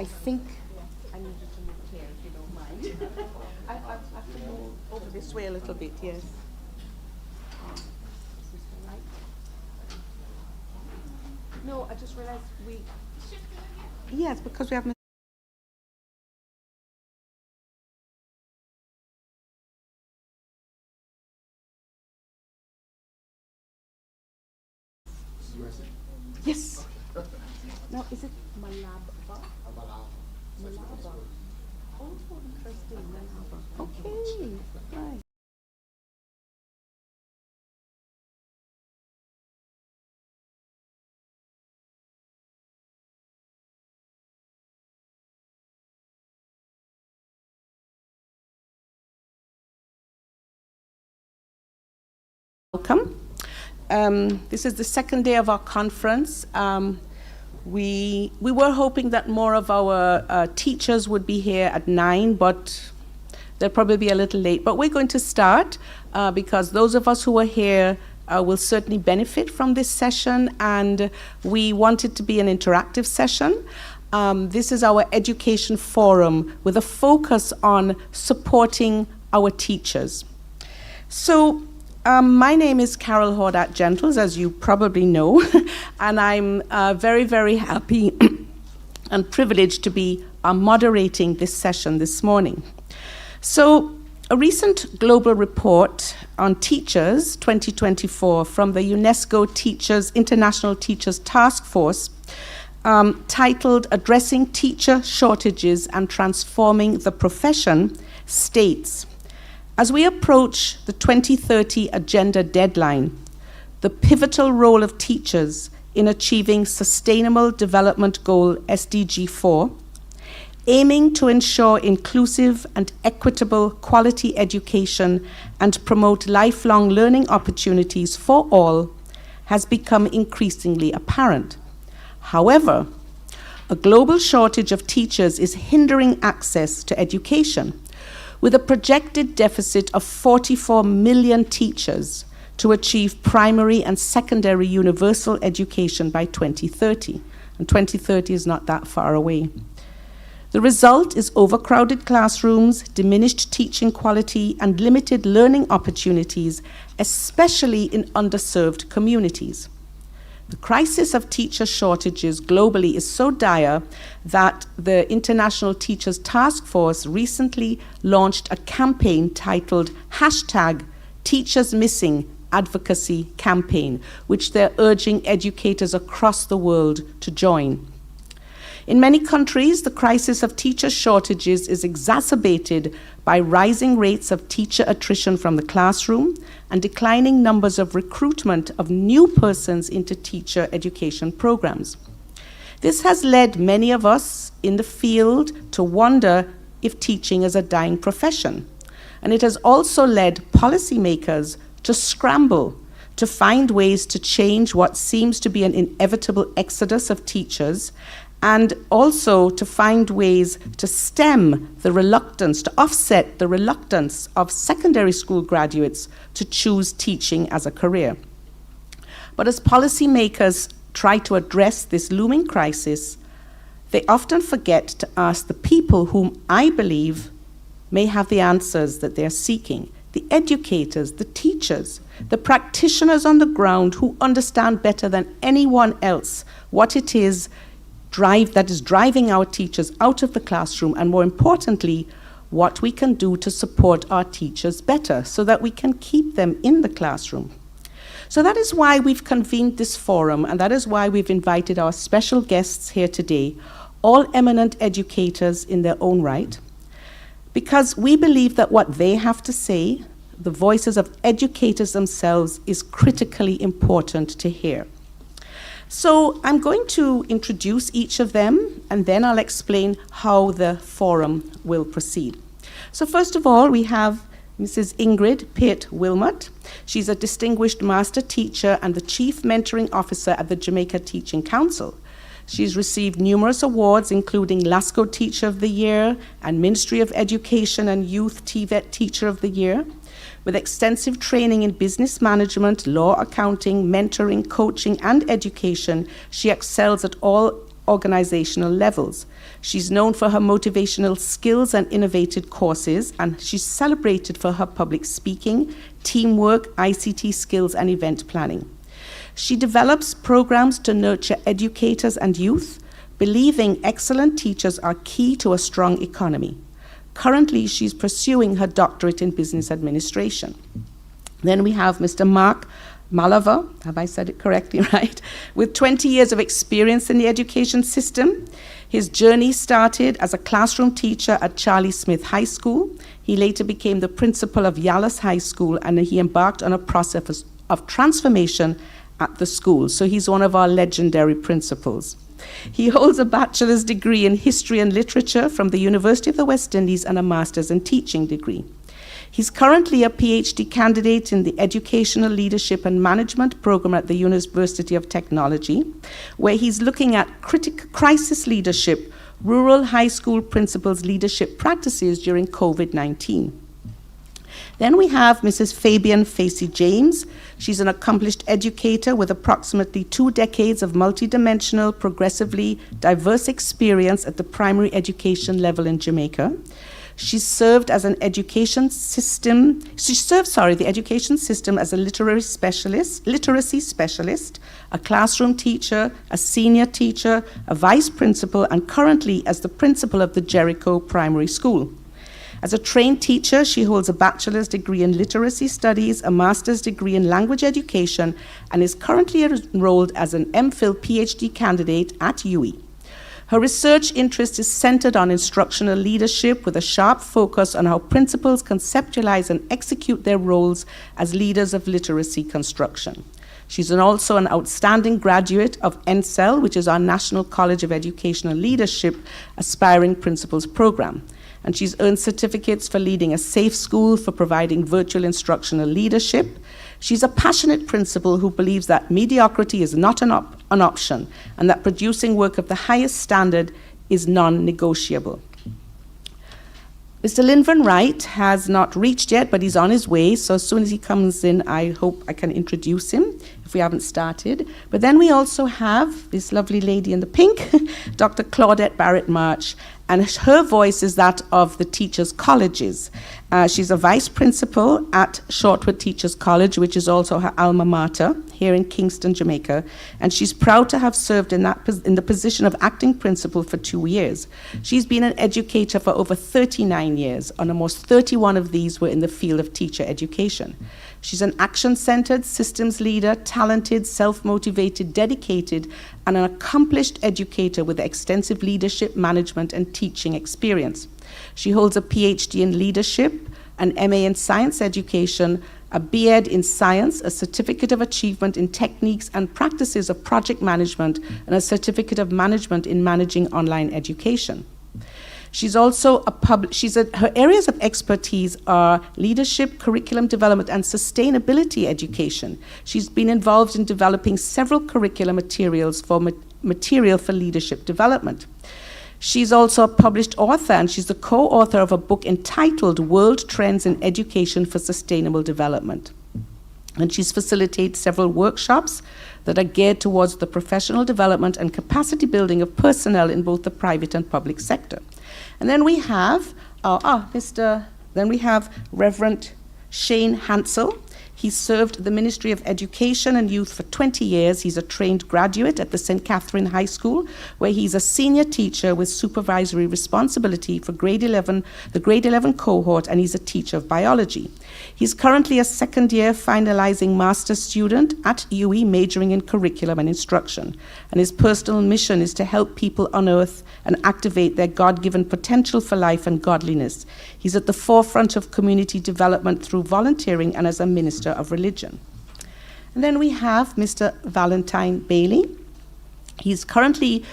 I think I need you to move here if you don't mind. I have to move over this way a little bit, yes. Is this the right? No, I just realized we... Yes, because we have... Yes. Now, is it Malaba? Malaba. Oh, interesting. Malaba. Okay. Right. Welcome. This is the second day of our conference. We were hoping that more of our teachers would be here at 9, but they'll probably be a little late. But we're going to start because those of us who are here will certainly benefit from this session, and we want it to be an interactive session. This is our education forum with a focus on supporting our teachers. So, my name is Carol Hordat Gentles, as you probably know, and I'm very, very happy and privileged to be moderating this session this morning. So, a recent global report on teachers 2024 from the UNESCO International Teachers Task Force titled Addressing Teacher Shortages and Transforming the Profession states, as we approach the 2030 agenda deadline, the pivotal role of teachers in achieving Sustainable Development Goal SDG 4, aiming to ensure inclusive and equitable quality education and promote lifelong learning opportunities for all, has become increasingly apparent. However, a global shortage of teachers is hindering access to education, with a projected deficit of 44 million teachers to achieve primary and secondary universal education by 2030. And 2030 is not that far away. The result is overcrowded classrooms, diminished teaching quality, and limited learning opportunities, especially in underserved communities. The crisis of teacher shortages globally is so dire that the International Teachers Task Force recently launched a campaign titled #TeachersMissingAdvocacy Campaign, which they're urging educators across the world to join. In many countries, the crisis of teacher shortages is exacerbated by rising rates of teacher attrition from the classroom and declining numbers of recruitment of new persons into teacher education programs. This has led many of us in the field to wonder if teaching is a dying profession. And it has also led policymakers to scramble to find ways to change what seems to be an inevitable exodus of teachers, and also to find ways to stem the reluctance, to offset the reluctance of secondary school graduates to choose teaching as a career. But as policymakers try to address this looming crisis, they often forget to ask the people whom I believe may have the answers that they're seeking, the educators, the teachers, the practitioners on the ground who understand better than anyone else what it is that is driving our teachers out of the classroom, and more importantly, what we can do to support our teachers better so that we can keep them in the classroom. So that is why we've convened this forum, and that is why we've invited our special guests here today, all eminent educators in their own right, because we believe that what they have to say, the voices of educators themselves, is critically important to hear. So I'm going to introduce each of them, and then I'll explain how the forum will proceed. So first of all, we have Mrs. Ingrid Pitt-Wilmot. She's a distinguished master teacher and the chief mentoring officer at the Jamaica Teaching Council. She's received numerous awards, including LASCO Teacher of the Year and Ministry of Education and Youth TVET Teacher of the Year. With extensive training in business management, law, accounting, mentoring, coaching, and education, she excels at all organizational levels. She's known for her motivational skills and innovative courses, and she's celebrated for her public speaking, teamwork, ICT skills, and event planning. She develops programs to nurture educators and youth, believing excellent teachers are key to a strong economy. Currently, she's pursuing her doctorate in business administration. Then we have Mr. Mark Malava, have I said it correctly, right? With 20 years of experience in the education system. His journey started as a classroom teacher at Charlie Smith High School. He later became the principal of Yallis High School, and he embarked on a process of transformation at the school. So he's one of our legendary principals. He holds a bachelor's degree in history and literature from the University of the West Indies and a master's in teaching degree. He's currently a PhD candidate in the Educational Leadership and Management program at the University of Technology, where he's looking at crisis leadership, rural high school principals' leadership practices during COVID-19. Then we have Mrs. Fabian Facey James. She's an accomplished educator with approximately 2 decades of multidimensional, progressively diverse experience at the primary education level in Jamaica. She served the education system as a literacy specialist, a classroom teacher, a senior teacher, a vice principal, and currently as the principal of the Jericho Primary School. As a trained teacher, she holds a bachelor's degree in literacy studies, a master's degree in language education, and is currently enrolled as an MPhil PhD candidate at UWI. Her research interest is centered on instructional leadership with a sharp focus on how principals conceptualize and execute their roles as leaders of literacy construction. She's also an outstanding graduate of NCEL, which is our National College of Educational Leadership Aspiring Principals Program. And she's earned certificates for leading a safe school, for providing virtual instructional leadership. She's a passionate principal who believes that mediocrity is not an option, and that producing work of the highest standard is non-negotiable. Mr. Linvan Wright has not reached yet, but he's on his way, so as soon as he comes in, I hope I can introduce him, if we haven't started. But then we also have this lovely lady in the pink, Dr. Claudette Barrett-March, and her voice is that of the teachers' colleges. She's a vice principal at Shortwood Teachers College, which is also her alma mater here in Kingston, Jamaica, and she's proud to have served in the position of acting principal for 2 years. She's been an educator for over 39 years, and almost 31 of these were in the field of teacher education. She's an action-centered systems leader, talented, self-motivated, dedicated, and an accomplished educator with extensive leadership, management, and teaching experience. She holds a PhD in leadership, an MA in science education, a B.Ed in science, a certificate of achievement in techniques and practices of project management, and a certificate of management in managing online education. She's also her areas of expertise are leadership, curriculum development, and sustainability education. She's been involved in developing several curriculum materials for material for leadership development. She's also a published author, and she's the co-author of a book entitled World Trends in Education for Sustainable Development. And she's facilitated several workshops that are geared towards the professional development and capacity building of personnel in both the private and public sector. And then we have Reverend Shane Hansel. He served the Ministry of Education and Youth for 20 years. He's a trained graduate at the St. Catherine High School, where he's a senior teacher with supervisory responsibility for the grade 11 cohort, and he's a teacher of biology. He's currently a second-year finalizing master's student at UWI, majoring in curriculum and instruction. And his personal mission is to help people unearth and activate their God-given potential for life and godliness. He's at the forefront of community development through volunteering and as a minister of religion. And then we have Mr. Valentine Bailey. He's currently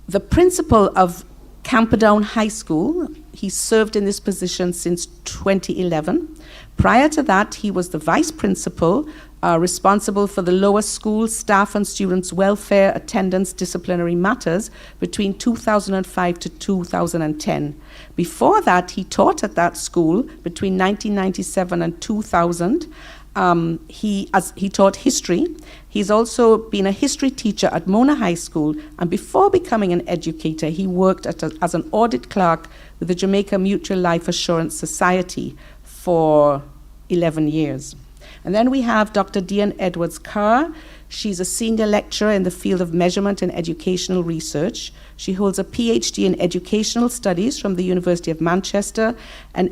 the principal of Camperdown High School. He served in this position since 2011. Prior to that, he was the vice principal, responsible for the lower school staff and students' welfare, attendance, disciplinary matters between 2005 to 2010. Before that, he taught at that school between 1997 and 2000, He taught history. He's also been a history teacher at Mona High School, and before becoming an educator, he worked as an audit clerk with the Jamaica Mutual Life Assurance Society for 11 years. And then we have Dr. Diane Edwards-Carr. She's a senior lecturer in the field of measurement and educational research. She holds a PhD in educational studies from the University of Manchester, an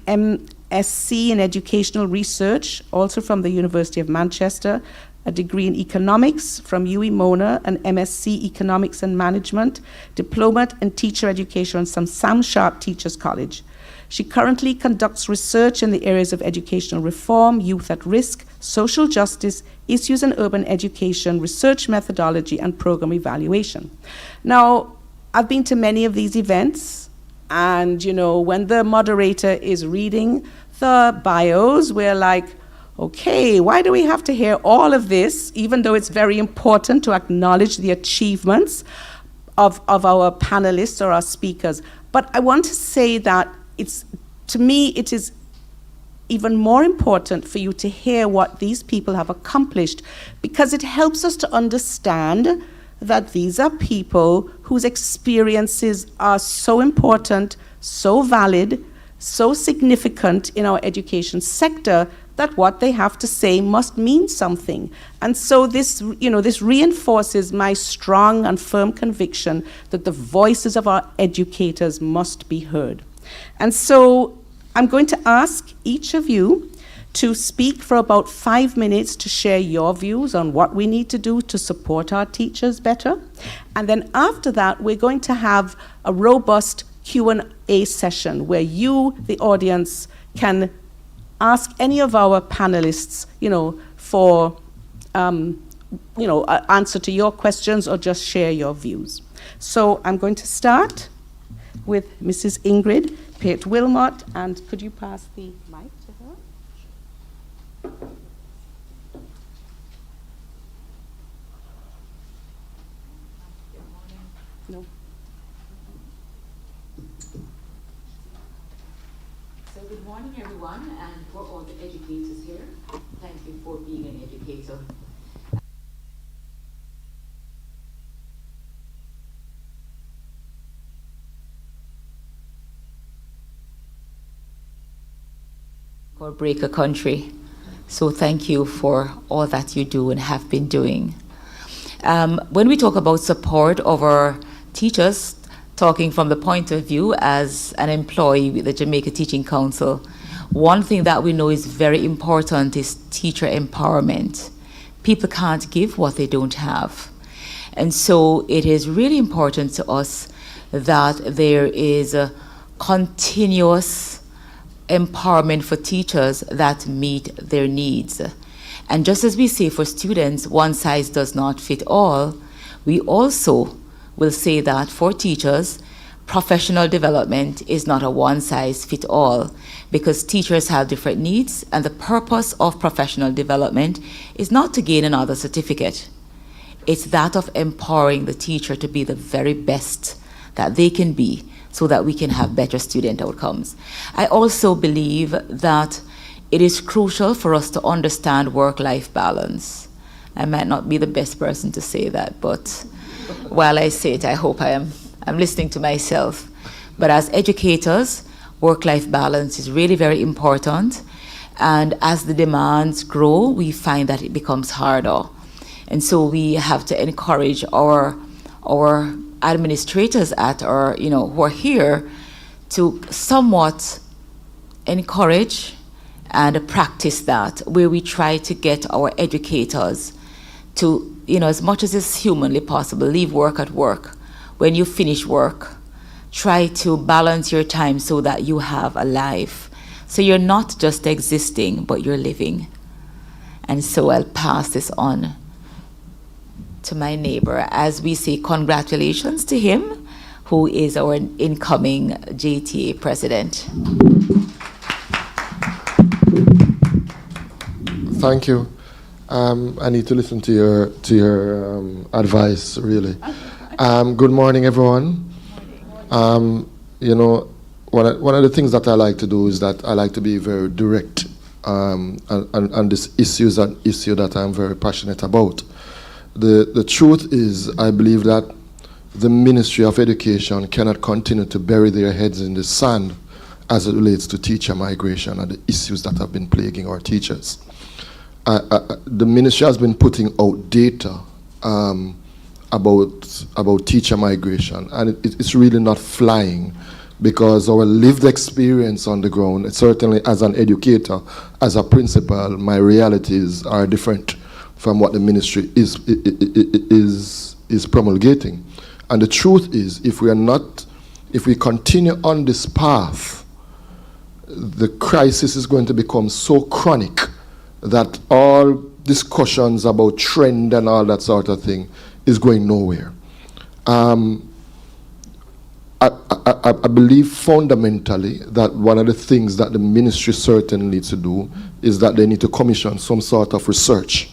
MSc in educational research, also from the University of Manchester, a degree in economics from UWI Mona, an MSc Economics and Management, diploma in teacher education from Sam Sharp Teachers College. She currently conducts research in the areas of educational reform, youth at risk, social justice, issues in urban education, research methodology, and program evaluation. Now, I've been to many of these events, and when the moderator is reading the bios, we're like, okay, why do we have to hear all of this, even though it's very important to acknowledge the achievements of our panelists or our speakers? But I want to say that to me, it is even more important for you to hear what these people have accomplished, because it helps us to understand that these are people whose experiences are so important, so valid, so significant in our education sector that what they have to say must mean something. And so this reinforces my strong and firm conviction that the voices of our educators must be heard. And so I'm going to ask each of you to speak for about 5 minutes to share your views on what we need to do to support our teachers better. And then after that, we're going to have a robust Q&A session where you, the audience, can ask any of our panelists, for answer to your questions or just share your views. So I'm going to start with Mrs. Ingrid Pate-Wilmot, and could you pass the mic to her? No. So good morning, everyone, and for all the educators here, thank you for being an educator. Or break a country. So thank you for all that you do and have been doing. When we talk about support of our teachers, talking from the point of view as an employee with the Jamaica Teaching Council, one thing that we know is very important is teacher empowerment. People can't give what they don't have. And so it is really important to us that there is a continuous empowerment for teachers that meet their needs. And just as we say for students, one size does not fit all, we also will say that for teachers, professional development is not a one size fit all, because teachers have different needs, and the purpose of professional development is not to gain another certificate. It's that of empowering the teacher to be the very best that they can be, so that we can have better student outcomes. I also believe that it is crucial for us to understand work-life balance. I might not be the best person to say that, but while I say it, I hope I'm listening to myself. But as educators, work-life balance is really very important. And as the demands grow, we find that it becomes harder. And so we have to encourage our administrators who are here to somewhat encourage and practice that, where we try to get our educators to, as much as is humanly possible, leave work at work. When you finish work, try to balance your time so that you have a life. So you're not just existing, but you're living. And so I'll pass this on to my neighbor as we say congratulations to him, who is our incoming JTA president. Thank you. I need to listen to your advice, really. Good morning, everyone. One of the things that I like to do is that I like to be very direct and this issue is an issue that I'm very passionate about. The truth is, I believe that the Ministry of Education cannot continue to bury their heads in the sand as it relates to teacher migration and the issues that have been plaguing our teachers. The ministry has been putting out data about teacher migration, and it's really not flying, because our lived experience on the ground, certainly as an educator, as a principal, my realities are different from what the ministry is promulgating. And the truth is, if we continue on this path, the crisis is going to become so chronic that all discussions about trend and all that sort of thing is going nowhere. I believe fundamentally that one of the things that the ministry certainly needs to do is that they need to commission some sort of research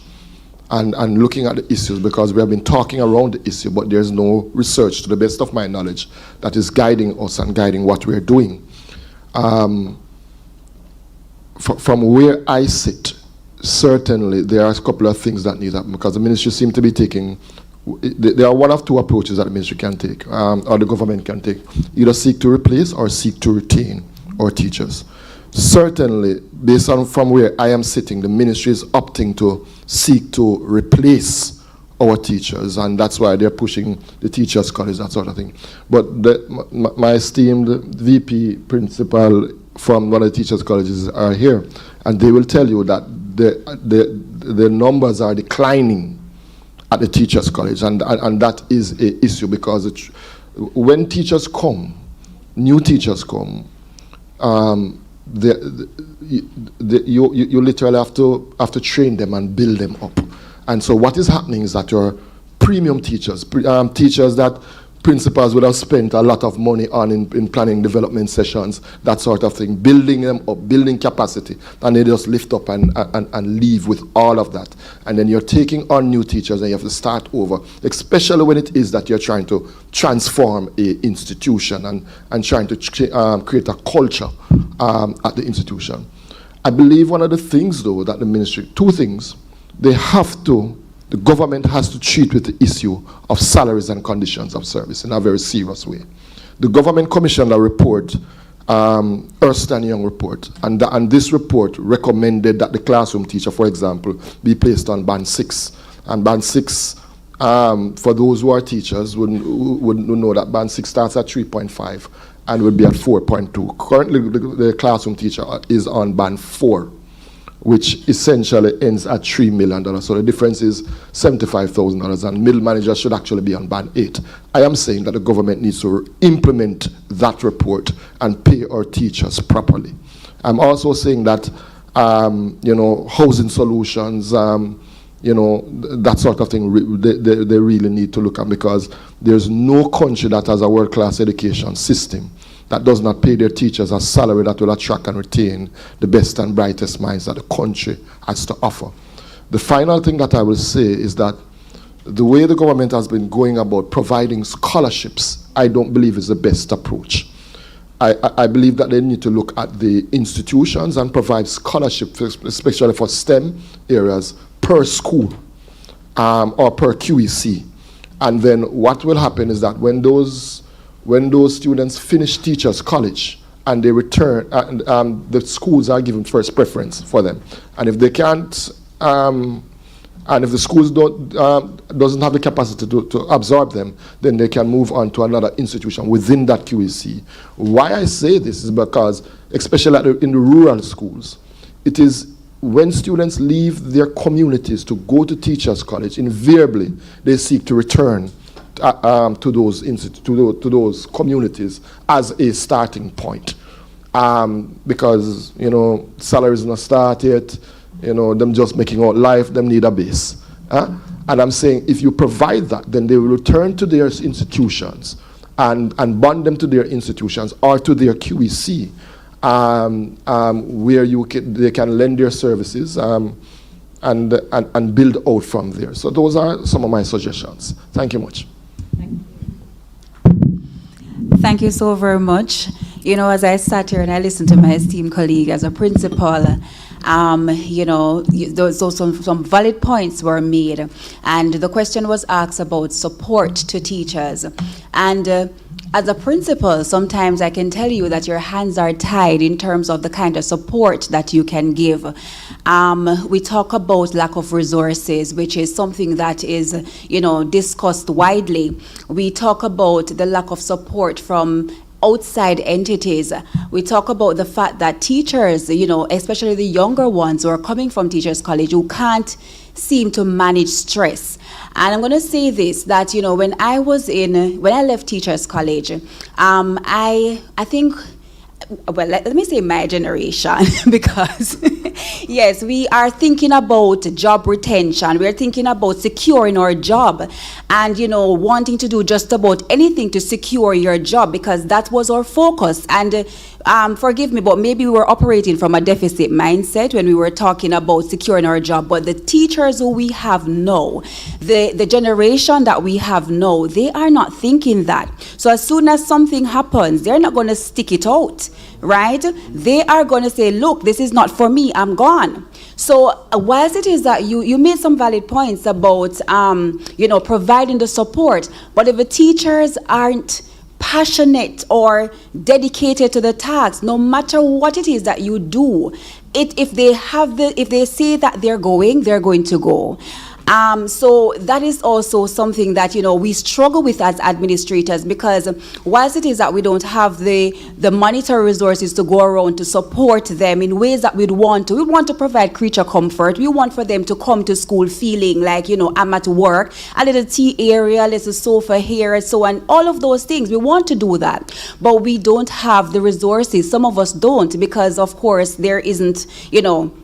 and looking at the issues, because we have been talking around the issue, but there's no research, to the best of my knowledge, that is guiding us and guiding what we're doing. From where I sit, certainly there are a couple of things that need happen, because the ministry seems to be taking, there are one of two approaches that the ministry can take, or the government can take: either seek to replace or seek to retain our teachers. Certainly, based on from where I am sitting, the ministry is opting to seek to replace our teachers, and that's why they're pushing the teachers' college, that sort of thing. But my esteemed VP principal from one of the teachers' colleges are here, and they will tell you that the numbers are declining at the teachers' college, and that is an issue, because when teachers come, new teachers come, you literally have to train them and build them up. And so what is happening is that your premium teachers, teachers that principals would have spent a lot of money on in planning development sessions, that sort of thing, building them up, building capacity, and they just lift up and leave with all of that. And then you're taking on new teachers and you have to start over, especially when it is that you're trying to transform an institution and trying to create a culture at the institution. I believe one of the things, though, that the ministry, two things, the government has to treat with the issue of salaries and conditions of service in a very serious way. The government commissioned a report, Ernst & Young report, and this report recommended that the classroom teacher, for example, be placed on band 6. And band 6, for those who are teachers, would know that band 6 starts at 3.5 and would be at 4.2. Currently, the classroom teacher is on band 4, which essentially ends at $3 million. So the difference is $75,000, and middle managers should actually be on band 8. I am saying that the government needs to implement that report and pay our teachers properly. I'm also saying that, housing solutions, that sort of thing, they really need to look at, because there's no country that has a world-class education system that does not pay their teachers a salary that will attract and retain the best and brightest minds that the country has to offer. The final thing that I will say is that the way the government has been going about providing scholarships, I don't believe is the best approach. I believe that they need to look at the institutions and provide scholarships, especially for STEM areas, per school or per QEC. And then what will happen is that when those students finish teachers' college and they return, the schools are given first preference for them. And if they can't, and if the schools doesn't have the capacity to absorb them, then they can move on to another institution within that QEC. Why I say this is because, especially in the rural schools, it is when students leave their communities to go to teachers' college, invariably they seek to return to those communities as a starting point, because salaries not start yet, them just making out life, them need a base. And I'm saying, if you provide that, then they will return to their institutions and bond them to their institutions or to their QEC, where they can lend their services and build out from there. So those are some of my suggestions. Thank you much. Thank you so very much. As I sat here and I listened to my esteemed colleague as a principal, Some valid points were made, and the question was asked about support to teachers. And as a principal, sometimes I can tell you that your hands are tied in terms of the kind of support that you can give. We talk about lack of resources, which is something that is, discussed widely. We talk about the lack of support from outside entities. We talk about the fact that teachers, especially the younger ones who are coming from Teachers College, who can't seem to manage stress. And I'm going to say this, that, when I left Teachers College, I think, well, let me say my generation, because yes, we are thinking about job retention. We're thinking about securing our job and, wanting to do just about anything to secure your job, because that was our focus. And forgive me, but maybe we were operating from a deficit mindset when we were talking about securing our job. But the teachers who we have now, the generation that we have now, they are not thinking that. So as soon as something happens, they're not going to stick it out, right? They are going to say, look, this is not for me, I'm gone. So whilst it is that you made some valid points about, providing the support, but if the teachers aren't passionate or dedicated to the task, no matter what it is that you do, if they say that they're going to go. So that is also something that, we struggle with as administrators, because whilst it is that we don't have the monetary resources to go around to support them in ways that we want to provide creature comfort. We want for them to come to school feeling like, I'm at work, a little tea area, little sofa here, and so on, all of those things. We want to do that, but we don't have the resources. Some of us don't, because of course there isn't,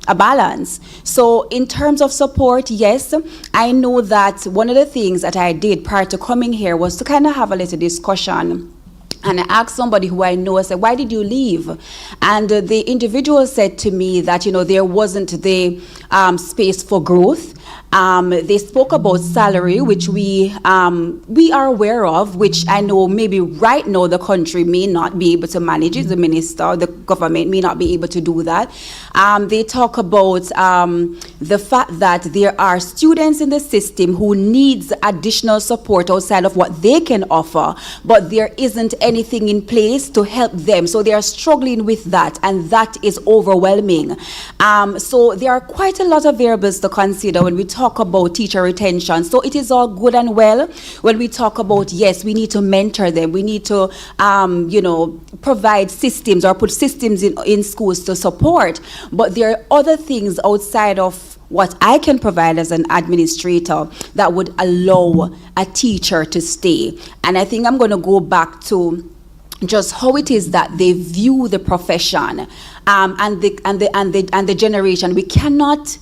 a balance. So in terms of support, yes, I know that one of the things that I did prior to coming here was to kind of have a little discussion. And I asked somebody who I know, I said, why did you leave? And the individual said to me that, there wasn't the space for growth. They spoke about salary, which we are aware of, which I know maybe right now the country may not be able to manage it. The minister, the government may not be able to do that. They talk about the fact that there are students in the system who needs additional support outside of what they can offer, but there isn't anything in place to help them. So they are struggling with that, and that is overwhelming. So there are quite a lot of variables to consider when we talk about teacher retention. So it is all good and well when we talk about, yes, we need to mentor them, we need to provide systems or put systems in schools to support, but there are other things outside of what I can provide as an administrator that would allow a teacher to stay. And I think I'm going to go back to just how it is that they view the profession and the generation. We cannot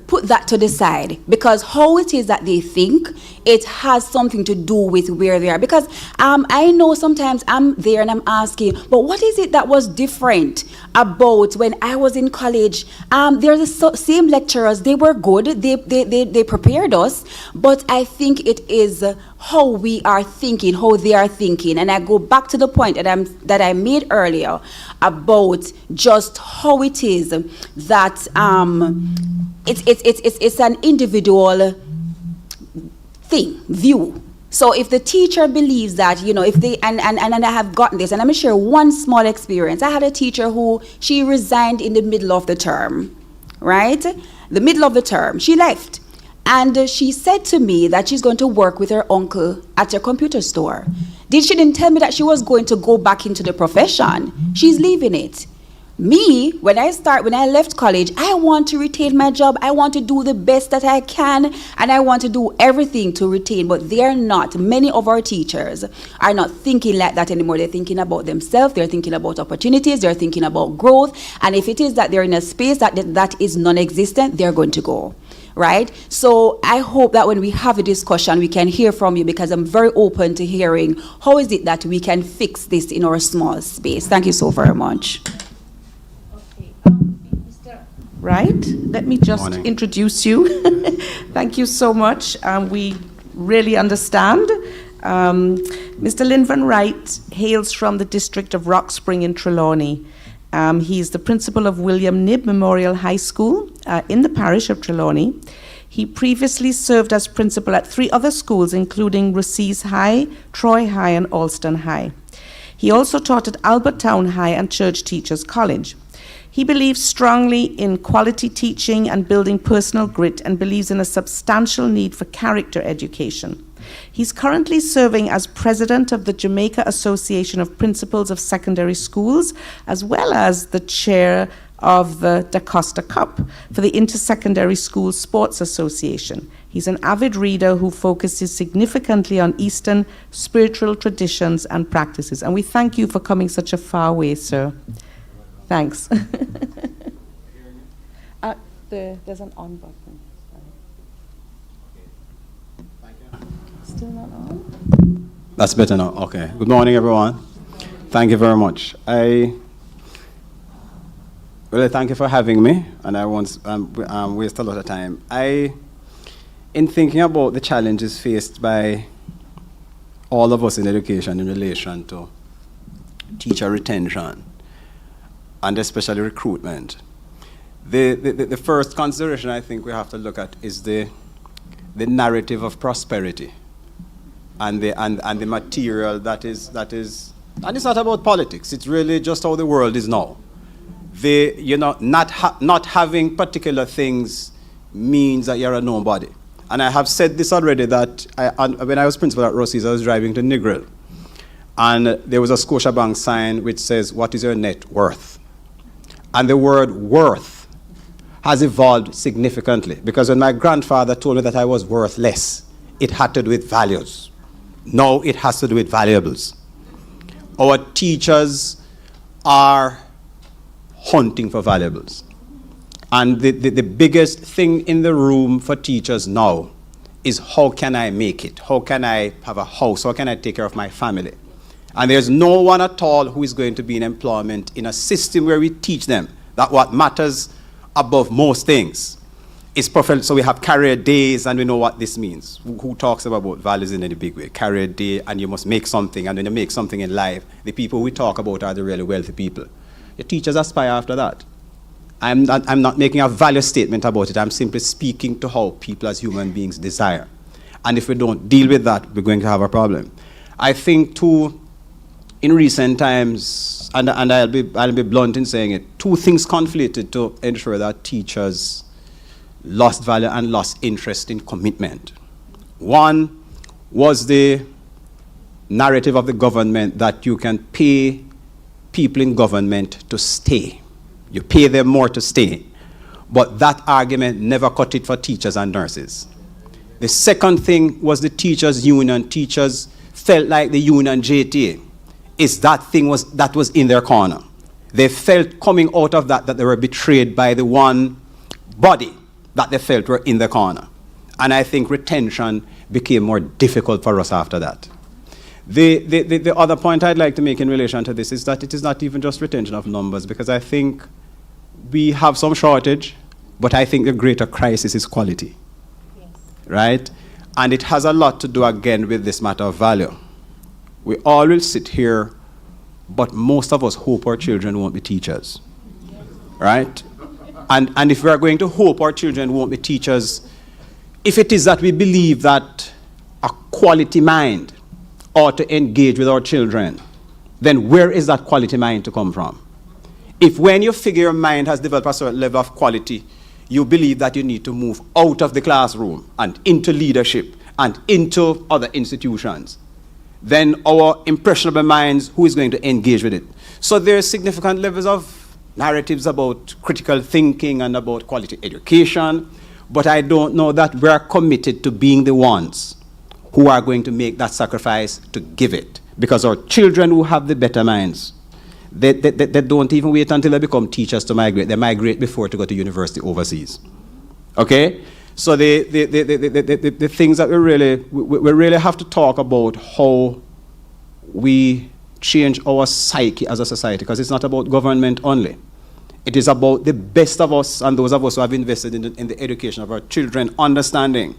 put that to the side, because how it is that they think, it has something to do with where they are. Because I know sometimes I'm there and I'm asking, but what is it that was different about when I was in college? They're the same lecturers, they were good, they prepared us, but I think it is how we are thinking, how they are thinking. And I go back to the point that I made earlier about just how it is that it's an individual view. So if the teacher believes that, if they, and I have gotten this, and I'm going to share one small experience. I had a teacher who, she resigned in the middle of the term, right? The middle of the term, she left. And she said to me that she's going to work with her uncle at a computer store. She didn't tell me that she was going to go back into the profession. She's leaving it. Me, when I left college, I want to retain my job. I want to do the best that I can, and I want to do everything to retain. But they're not. Many of our teachers are not thinking like that anymore. They're thinking about themselves. They're thinking about opportunities. They're thinking about growth. And if it is that they're in a space that is non-existent, they're going to go. Right? So I hope that when we have a discussion, we can hear from you, because I'm very open to hearing how is it that we can fix this in our small space. Thank you so very much. Right, let me just introduce you. Thank you so much. We really understand. Mr. Linvan Wright hails from the district of Rock Spring in Trelawney, He's the principal of William Knibb Memorial High School in the parish of Trelawney. He previously served as principal at 3 other schools, including Russey's High, Troy High, and Alston High. He also taught at Albertown High and Church Teachers College. He believes strongly in quality teaching and building personal grit, and believes in a substantial need for character education. He's currently serving as president of the Jamaica Association of Principals of Secondary Schools, as well as the chair of the Da Costa Cup for the Intersecondary School Sports Association. He's an avid reader who focuses significantly on Eastern spiritual traditions and practices. And we thank you for coming such a far way, sir. Thanks. There's an on button. Still not on? That's better now. Okay. Good morning, everyone. Thank you very much. Really, thank you for having me, and I won't waste a lot of time. In thinking about the challenges faced by all of us in education in relation to teacher retention, and especially recruitment, the first consideration I think we have to look at is the narrative of prosperity, and the material that is, and it's not about politics. It's really just how the world is now. Not having particular things means that you're a nobody. And I have said this already, that when I was principal at Rossi's, I was driving to Negril, and there was a Scotiabank sign which says, "What is your net worth?" And the word worth has evolved significantly, because when my grandfather told me that I was worth less, it had to do with values. Now it has to do with valuables. Our teachers are hunting for valuables. And the biggest thing in the room for teachers now is, how can I make it? How can I have a house? How can I take care of my family? And there's no one at all who is going to be in employment in a system where we teach them that what matters above most things is professional. So we have career days, and we know what this means. Who talks about values in any big way? Career day, and you must make something, and when you make something in life, the people we talk about are the really wealthy people. The teachers aspire after that. I'm not making a value statement about it. I'm simply speaking to how people as human beings desire. And if we don't deal with that, we're going to have a problem. I think too, in recent times, and I'll be blunt in saying it, 2 things conflicted to ensure that teachers lost value and lost interest in commitment. One was the narrative of the government that you can pay people in government to stay. You pay them more to stay. But that argument never cut it for teachers and nurses. The second thing was the teachers' union. Teachers felt like the union JTA that was in their corner. They felt coming out of that they were betrayed by the one body that they felt were in the corner. And I think retention became more difficult for us after that. The other point I'd like to make in relation to this is that it is not even just retention of numbers, because I think we have some shortage, but I think the greater crisis is quality. Yes. Right? And it has a lot to do, again, with this matter of value. We all will sit here, but most of us hope our children won't be teachers. Yes. Right? And if we are going to hope our children won't be teachers, if it is that we believe that a quality mind ought to engage with our children, then where is that quality mind to come from? If when you figure your mind has developed a certain level of quality, you believe that you need to move out of the classroom and into leadership and into other institutions, then our impressionable minds, who is going to engage with it? So there are significant levels of narratives about critical thinking and about quality education, but I don't know that we're committed to being the ones who are going to make that sacrifice to give it. Because our children who have the better minds, they don't even wait until they become teachers to migrate. They migrate before to go to university overseas. Okay? So the things that we really have to talk about, how we change our psyche as a society, because it's not about government only. It is about the best of us and those of us who have invested in the education of our children, understanding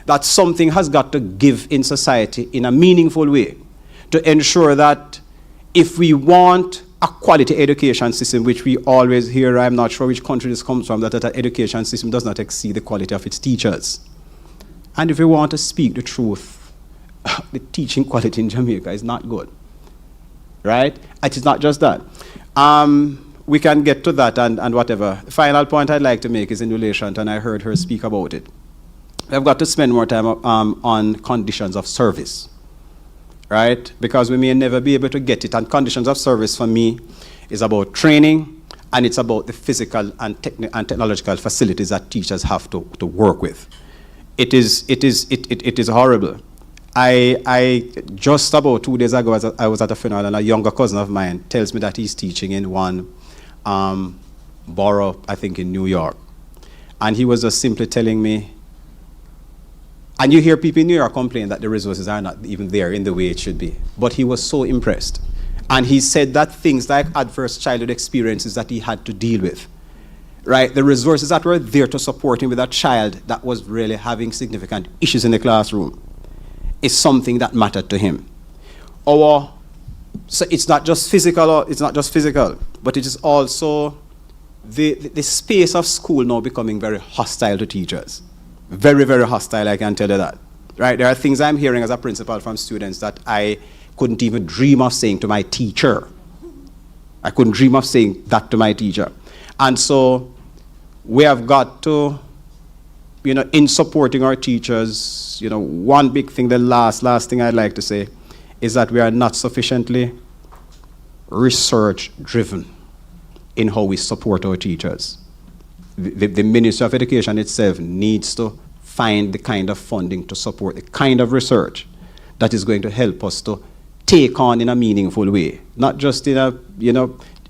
that something has got to give in society in a meaningful way to ensure that if we want a quality education system, which we always hear, I'm not sure which country this comes from, that an education system does not exceed the quality of its teachers. And if we want to speak the truth, the teaching quality in Jamaica is not good, right? It is not just that. We can get to that and whatever. The final point I'd like to make is in relation to, and I heard her speak about it. We've got to spend more time on conditions of service, right? Because we may never be able to get it. And conditions of service for me is about training, and it's about the physical and technological facilities that teachers have to work with. It is horrible. I just about 2 days ago, I was at a funeral, and a younger cousin of mine tells me that he's teaching in one borough, I think in New York. And he was just simply telling me, and you hear people in New York complain that the resources are not even there in the way it should be. But he was so impressed. And he said that things like adverse childhood experiences that he had to deal with, right? The resources that were there to support him with a child that was really having significant issues in the classroom is something that mattered to him. So it's not just physical, but it is also the space of school now becoming very hostile to teachers. Very, very hostile, I can tell you that. Right? There are things I'm hearing as a principal from students that I couldn't even dream of saying to my teacher. I couldn't dream of saying that to my teacher. And so we have got to, in supporting our teachers, one big thing, the last thing I'd like to say is that we are not sufficiently research-driven in how we support our teachers. The Ministry of Education itself needs to find the kind of funding to support the kind of research that is going to help us to take on in a meaningful way, not just in a,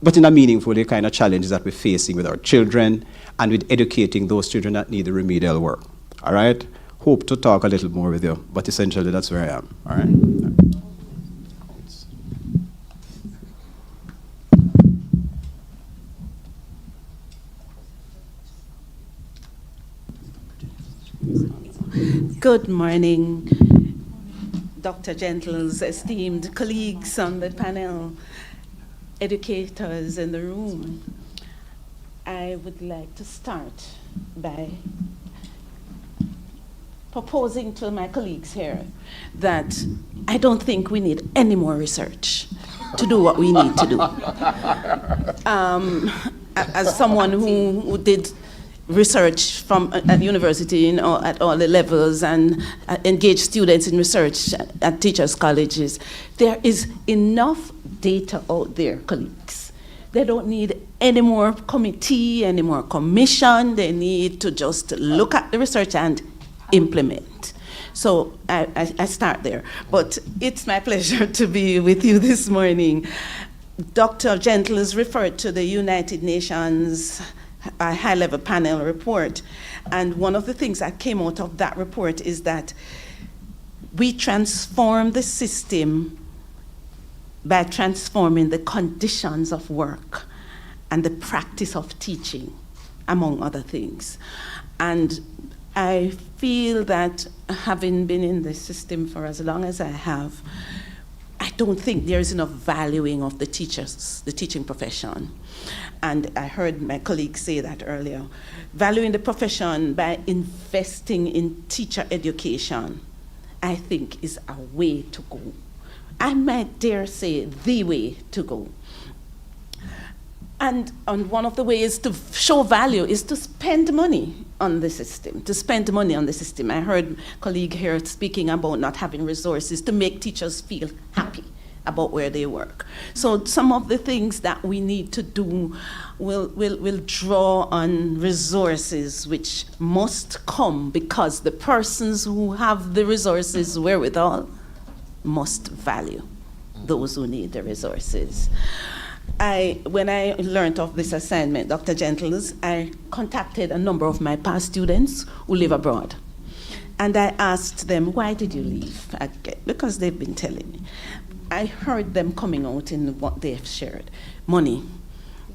but in a meaningful way, kind of challenges that we're facing with our children and with educating those children that need the remedial work. All right? Hope to talk a little more with you, but essentially that's where I am. All right? Good morning, Dr. Gentles, esteemed colleagues on the panel, educators in the room. I would like to start by proposing to my colleagues here that I don't think we need any more research to do what we need to do. As someone who did research from at university, at all the levels, and engage students in research at teachers' colleges, there is enough data out there, colleagues. They don't need any more committee, any more commission. They need to just look at the research and implement. So I start there. But it's my pleasure to be with you this morning. Dr. Gentles referred to the United Nations a high-level panel report. And one of the things that came out of that report is that we transform the system by transforming the conditions of work and the practice of teaching, among other things. And I feel that having been in the system for as long as I have, I don't think there is enough valuing of the teachers, the teaching profession. And I heard my colleague say that earlier. Valuing the profession by investing in teacher education, I think, is a way to go. I might dare say the way to go. And one of the ways to show value is to spend money on the system, I heard a colleague here speaking about not having resources to make teachers feel happy about where they work. So some of the things that we need to do will draw on resources which must come because the persons who have the resources wherewithal must value those who need the resources. When I learned of this assignment, Dr. Gentles, I contacted a number of my past students who live abroad. And I asked them, why did you leave? Because they've been telling me. I heard them coming out in what they've shared. Money.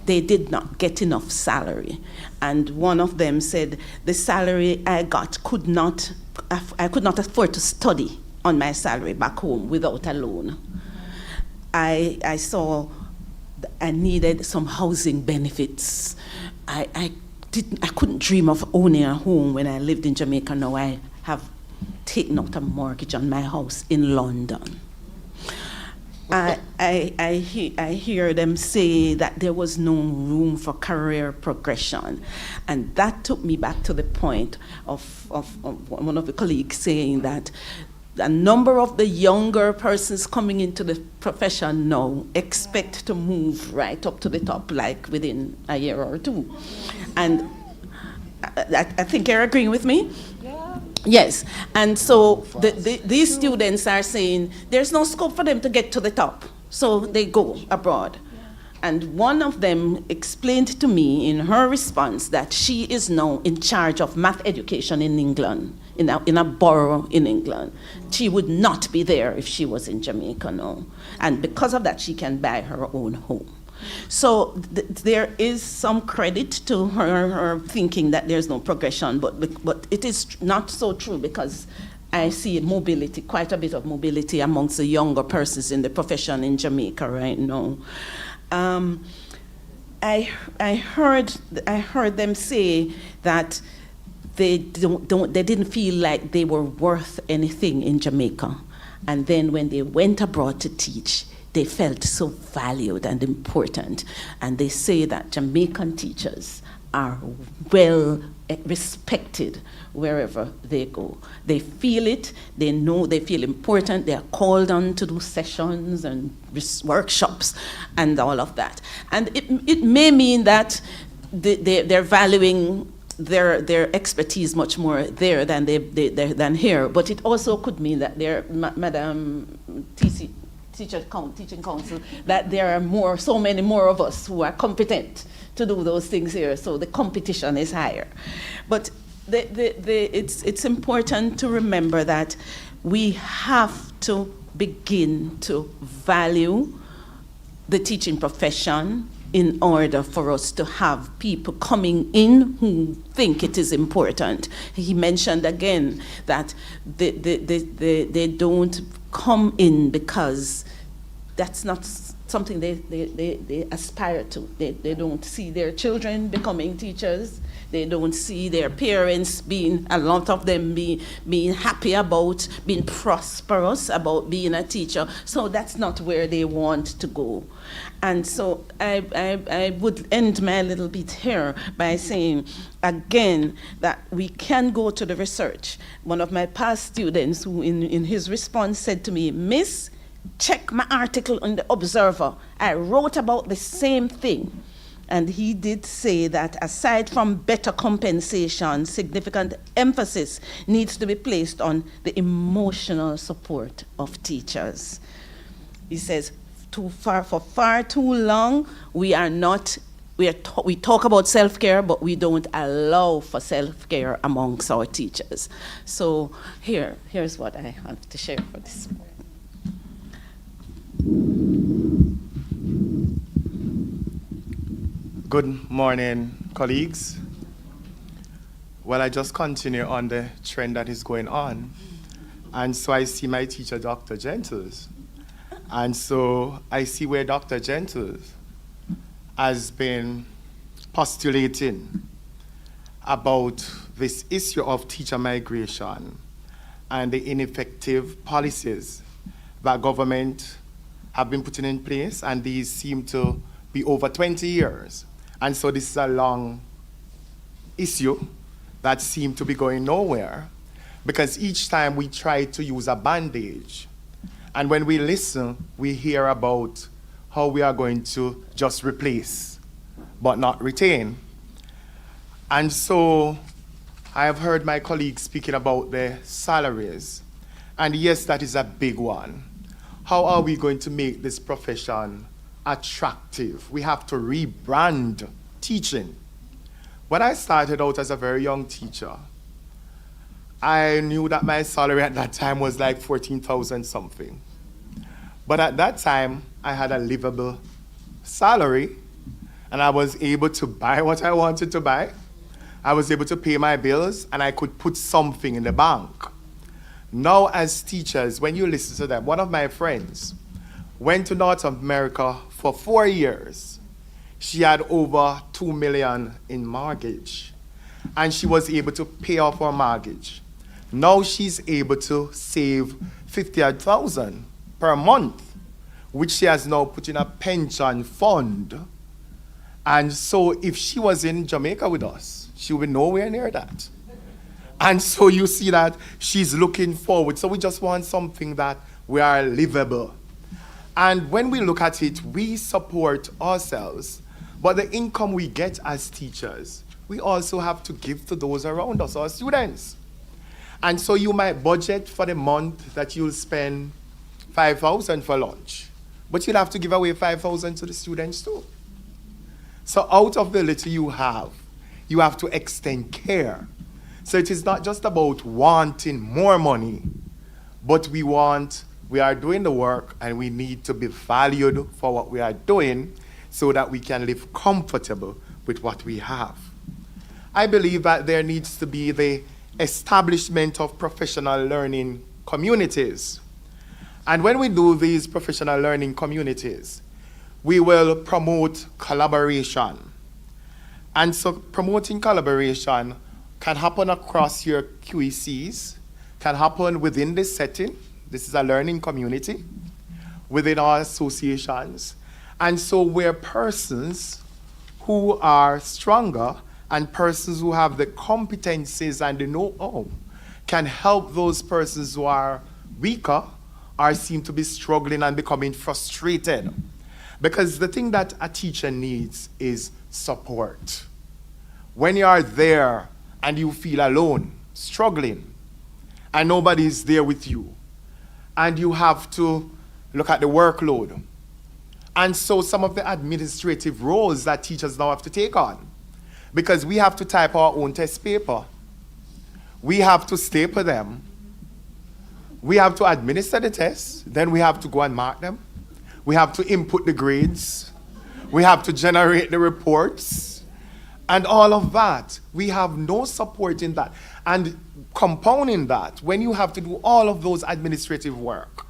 They did not get enough salary. And one of them said, the salary I got I could not afford to study on my salary back home without a loan. I saw I needed some housing benefits. I couldn't dream of owning a home when I lived in Jamaica. Now I have taken out a mortgage on my house in London. I hear them say that there was no room for career progression. And that took me back to the point of one of the colleagues saying that a number of the younger persons coming into the profession now expect to move right up to the top, like within a year or two. And I think you're agreeing with me? Yes, and so these students are saying there's no scope for them to get to the top, so they go abroad. And one of them explained to me in her response that she is now in charge of math education in England, in a borough in England. She would not be there if she was in Jamaica now. And because of that, she can buy her own home. So there is some credit to her thinking that there's no progression, but it is not so true, because I see mobility, quite a bit of mobility amongst the younger persons in the profession in Jamaica right now. I heard them say that they didn't feel like they were worth anything in Jamaica, and then when they went abroad to teach, they felt so valued and important. And they say that Jamaican teachers are well respected wherever they go. They feel it, they know, they feel important, they are called on to do sessions and workshops and all of that. And it may mean that they're valuing their expertise much more there than than here, but it also could mean that they're, Madam Teaching Council, that there are so many more of us who are competent to do those things here, so the competition is higher. But it's important to remember that we have to begin to value the teaching profession in order for us to have people coming in who think it is important. He mentioned again that they don't come in because that's not something they aspire to. They don't see their children becoming teachers. They don't see their parents a lot of them being happy about being prosperous, about being a teacher. So that's not where they want to go. And so I would end my little bit here by saying, again, that we can go to the research. One of my past students who in his response said to me, "Miss, check my article in the Observer. I wrote about the same thing." And he did say that aside from better compensation, significant emphasis needs to be placed on the emotional support of teachers. He says, for far too long, we talk about self-care, but we don't allow for self-care amongst our teachers. So here's what I have to share for this morning. Good morning, colleagues. Well, I just continue on the trend that is going on. And so I see my teacher, Dr. Gentles. And so I see where Dr. Gentles has been postulating about this issue of teacher migration and the ineffective policies that government have been putting in place, and these seem to be over 20 years. And so this is a long issue that seems to be going nowhere, because each time we try to use a bandage, and when we listen, we hear about how we are going to just replace, but not retain. And so I have heard my colleagues speaking about the salaries. And yes, that is a big one. How are we going to make this profession attractive? We have to rebrand teaching. When I started out as a very young teacher, I knew that my salary at that time was like 14,000 something. But at that time, I had a livable salary, and I was able to buy what I wanted to buy. I was able to pay my bills, and I could put something in the bank. Now, as teachers, when you listen to them, one of my friends went to North America for 4 years. She had over $2 million in mortgage, and she was able to pay off her mortgage. Now she's able to save $50,000 per month, which she has now put in a pension fund. And so if she was in Jamaica with us, she would be nowhere near that. And so you see that she's looking forward. So we just want something that we are livable. And when we look at it, we support ourselves, but the income we get as teachers, we also have to give to those around us, our students. And so you might budget for the month that you'll spend $5,000 for lunch, but you'll have to give away $5,000 to the students too. So out of the little you have to extend care. So it is not just about wanting more money, but we are doing the work and we need to be valued for what we are doing so that we can live comfortable with what we have. I believe that there needs to be the establishment of professional learning communities. And when we do these professional learning communities, we will promote collaboration. And so promoting collaboration can happen across your QECs, can happen within this setting. This is a learning community, within our associations. And so where persons who are stronger and persons who have the competencies and the know-how can help those persons who are weaker or seem to be struggling and becoming frustrated. Because the thing that a teacher needs is support. When you are there and you feel alone, struggling, and nobody's there with you, and you have to look at the workload. And so some of the administrative roles that teachers now have to take on, because we have to type our own test paper, we have to staple them, we have to administer the tests, then we have to go and mark them, we have to input the grades, we have to generate the reports, and all of that. We have no support in that. And compounding that, when you have to do all of those administrative work,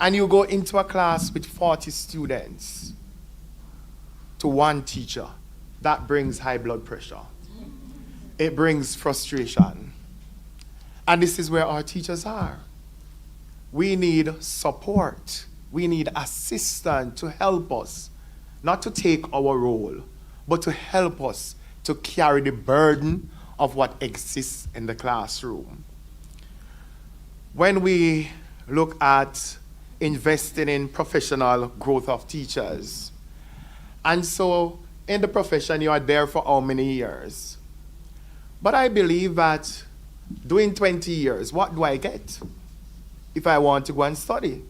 and you go into a class with 40 students to one teacher, that brings high blood pressure. It brings frustration. And this is where our teachers are. We need support. We need assistance to help us, not to take our role, but to help us to carry the burden of what exists in the classroom. When we look at investing in professional growth of teachers, and so in the profession you are there for how many years? But I believe that doing 20 years, what do I get if I want to go and study?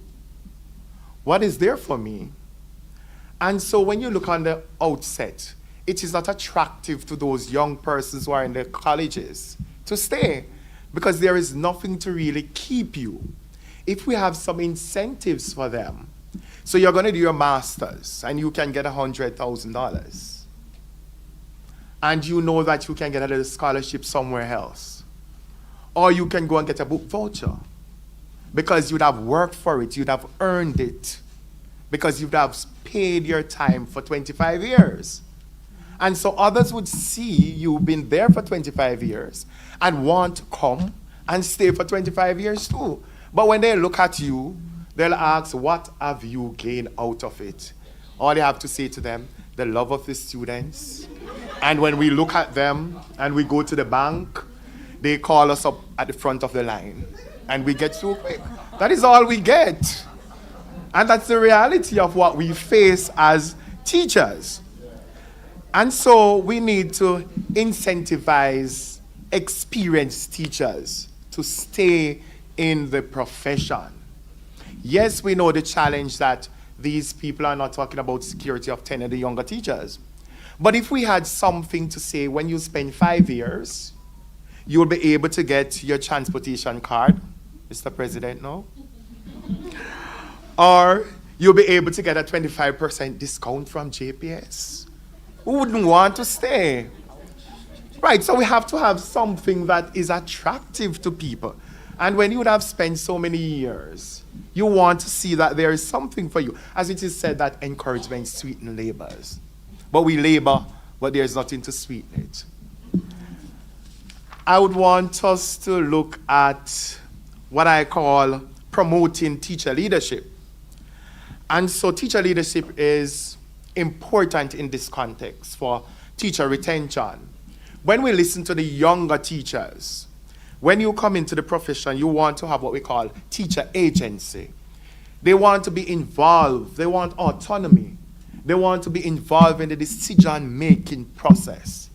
What is there for me? And so when you look on the outset, it is not attractive to those young persons who are in the colleges to stay, because there is nothing to really keep you. If we have some incentives for them, so you're going to do your master's and you can get $100,000, and you know that you can get a little scholarship somewhere else, or you can go and get a book voucher because you'd have worked for it, you'd have earned it, because you'd have paid your time for 25 years. And so others would see you've been there for 25 years and want to come and stay for 25 years too. But when they look at you, they'll ask, what have you gained out of it? All they have to say to them, the love of the students. And when we look at them and we go to the bank, they call us up at the front of the line and we get so quick. That is all we get. And that's the reality of what we face as teachers. And so we need to incentivize experienced teachers to stay in the profession. Yes, we know the challenge that these people are not talking about security of tenure, the younger teachers. But if we had something to say, when you spend 5 years, you'll be able to get your transportation card, Mr. President, no? Or you'll be able to get a 25% discount from JPS. Who wouldn't want to stay? Right, so we have to have something that is attractive to people. And when you would have spent so many years, You want to see that there is something for you. As it is said that encouragement sweetens labors. But we labor, but there's nothing to sweeten it. I would want us to look at what I call promoting teacher leadership. And so teacher leadership is important in this context for teacher retention. When we listen to the younger teachers, when you come into the profession, you want to have what we call teacher agency. They want to be involved. They want autonomy. They want to be involved in the decision-making process.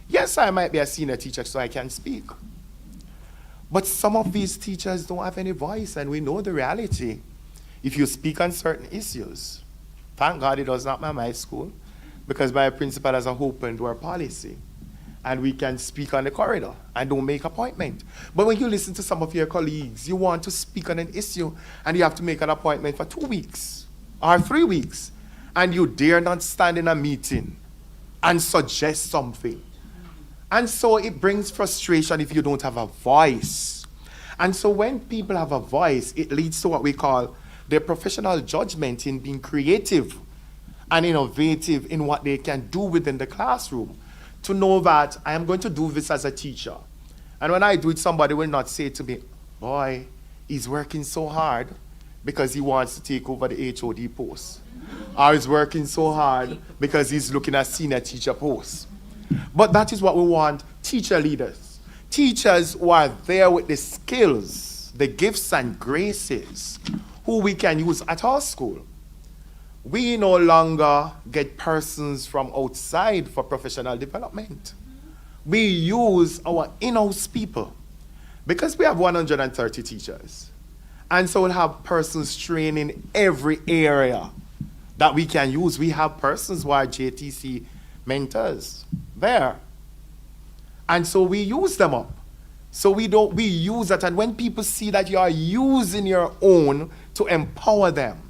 Yes, I might be a senior teacher, so I can speak. But some of these teachers don't have any voice, and we know the reality. If you speak on certain issues, thank God it was not my school, because my principal has an open door policy. And we can speak on the corridor and don't make appointment. But when you listen to some of your colleagues, you want to speak on an issue and you have to make an appointment for 2 weeks or 3 weeks, and you dare not stand in a meeting and suggest something. And so it brings frustration if you don't have a voice. And so when people have a voice, it leads to what we call their professional judgment in being creative and innovative in what they can do within the classroom. To know that I am going to do this as a teacher. And when I do it, somebody will not say to me, boy, he's working so hard because he wants to take over the HOD post. Or he's working so hard because he's looking at senior teacher posts. But that is what we want teacher leaders. Teachers who are there with the skills, the gifts and graces, who we can use at our school. We no longer get persons from outside for professional development. We use our in-house people because we have 130 teachers. And so we'll have persons trained in every area that we can use. We have persons who are JTC mentors there. And so we use them up. So we use that. And when people see that you are using your own to empower them,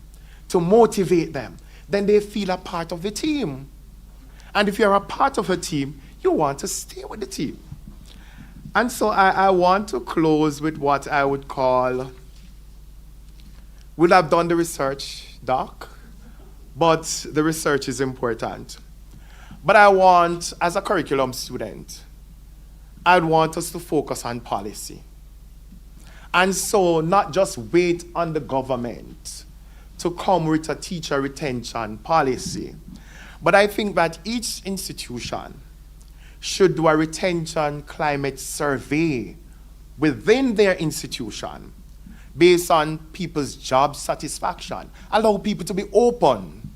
to motivate them, then they feel a part of the team. And if you're a part of a team, you want to stay with the team. And so I want to close with what I would call, we'll have done the research, Doc, but the research is important. But I want, as a curriculum student, I'd want us to focus on policy. And so not just wait on the government to come with a teacher retention policy, but I think that each institution should do a retention climate survey within their institution based on people's job satisfaction. Allow people to be open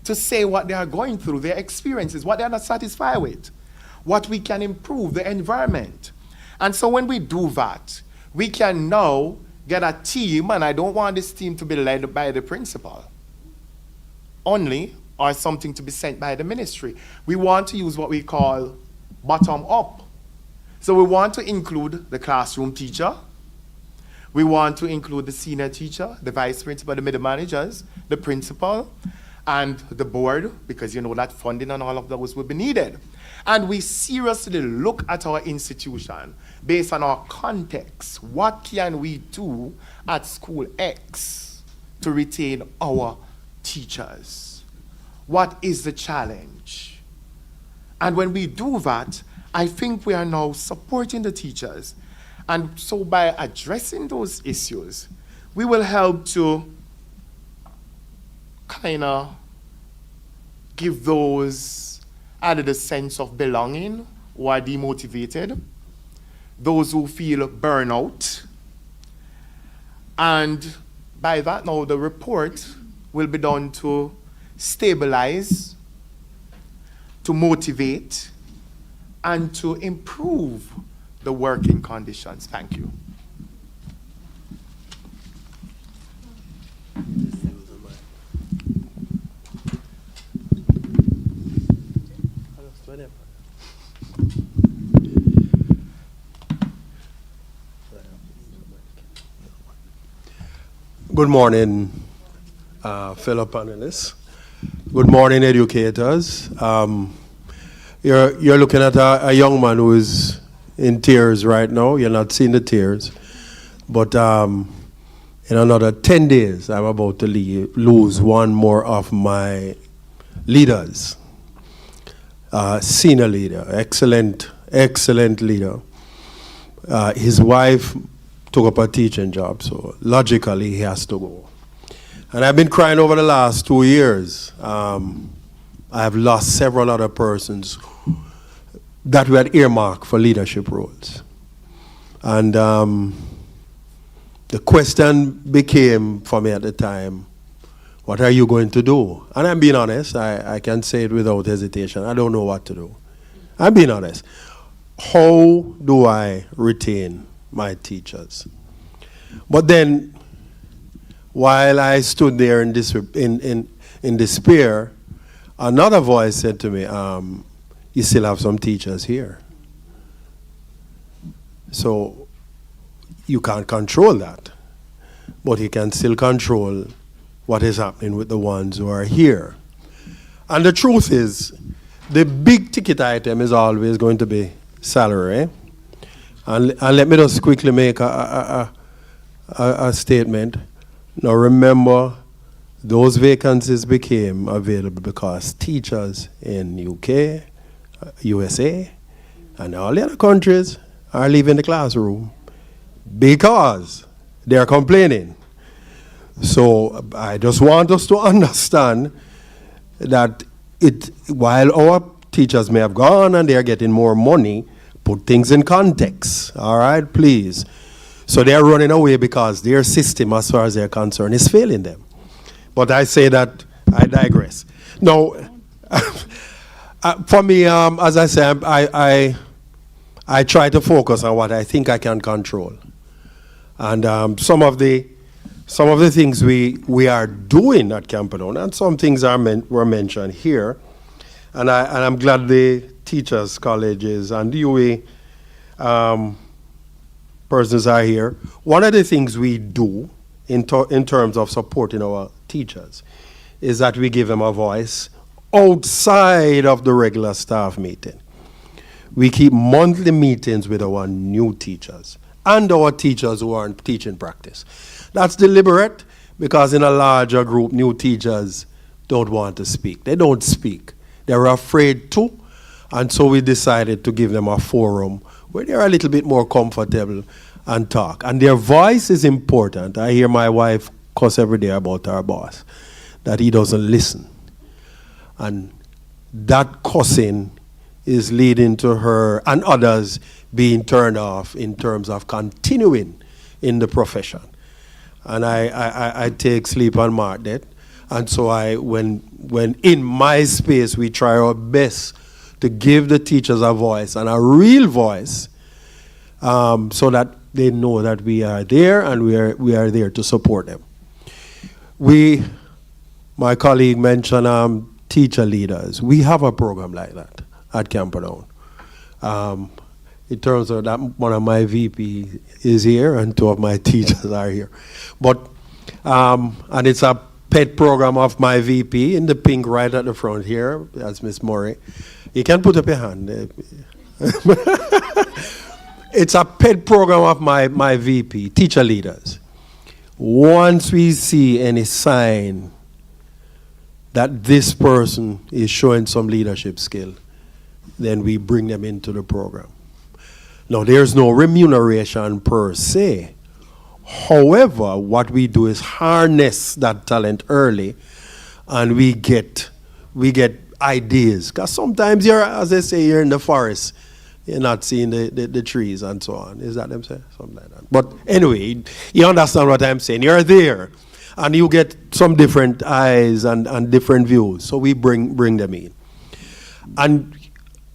to say what they are going through, their experiences, what they are not satisfied with, what we can improve, the environment. And so when we do that, we can now get a team, and I don't want this team to be led by the principal only, or something to be sent by the ministry. We want to use what we call bottom up. So we want to include the classroom teacher. We want to include the senior teacher, the vice principal, the middle managers, the principal, and the board, because you know that funding and all of those will be needed. And we seriously look at our institution based on our context. What can we do at school X to retain our teachers? What is the challenge? And when we do that, I think we are now supporting the teachers. And so by addressing those issues, we will help to kind of give those either the sense of belonging who are demotivated, those who feel burnout. And by that now, the report will be done to stabilize, to motivate, and to improve the working conditions. Thank you. Good morning, fellow panelists. Good morning, educators. You're looking at a young man who is in tears right now. You're not seeing the tears. But In another 10 days, I'm about to lose one more of my leaders. Senior leader, excellent leader. His wife took up a teaching job, so logically he has to go. And I've been crying over the last 2 years. I have lost several other persons that we had earmarked for leadership roles. And the question became for me at the time, what are you going to do? And I'm being honest, I can say it without hesitation. I don't know what to do. I'm being honest. How do I retain my teachers? But then, while I stood there in despair, another voice said to me, you still have some teachers here. So you can't control that, but you can still control what is happening with the ones who are here. And the truth is, the big ticket item is always going to be salary. And let me just quickly make a statement. Now remember, those vacancies became available because teachers in UK, USA, and all the other countries are leaving the classroom because they're complaining. So I just want us to understand that while our teachers may have gone and they're getting more money, put things in context, all right, please. So they're running away because their system, as far as they're concerned, is failing them. But I say that, I digress. Now, for me, as I say, I try to focus on what I think I can control. And some of the things we are doing at Camperdown, and some things were mentioned here, and I'm glad the teachers, colleges, and UA persons are here. One of the things we do in terms of supporting our teachers is that we give them a voice outside of the regular staff meeting. We keep monthly meetings with our new teachers and our teachers who are in teaching practice. That's deliberate because in a larger group, new teachers don't want to speak. They don't speak. They're afraid to, and so we decided to give them a forum where they're a little bit more comfortable and talk. And their voice is important. I hear my wife cuss every day about our boss, that he doesn't listen. And that cussing is leading to her and others being turned off in terms of continuing in the profession. And I take sleep on mark that. And so when in my space, we try our best to give the teachers a voice, and a real voice, so that they know that we are there and we are there to support them. My colleague mentioned teacher leaders. We have a program like that at Camperdown. It turns out that one of my VP is here and two of my teachers are here. But, and it's a pet program of my VP in the pink right at the front here. That's Miss Murray. You can put up your hand. It's a pet program of my VP, teacher leaders. Once we see any sign that this person is showing some leadership skill, then we bring them into the program. Now, there's no remuneration per se. However, what we do is harness that talent early, and we get ideas. Because sometimes you're, as they say, you're in the forest, you're not seeing the trees and so on. Is that them say? Something like that. But anyway, you understand what I'm saying. You're there, and you get some different eyes and different views. So we bring them in. And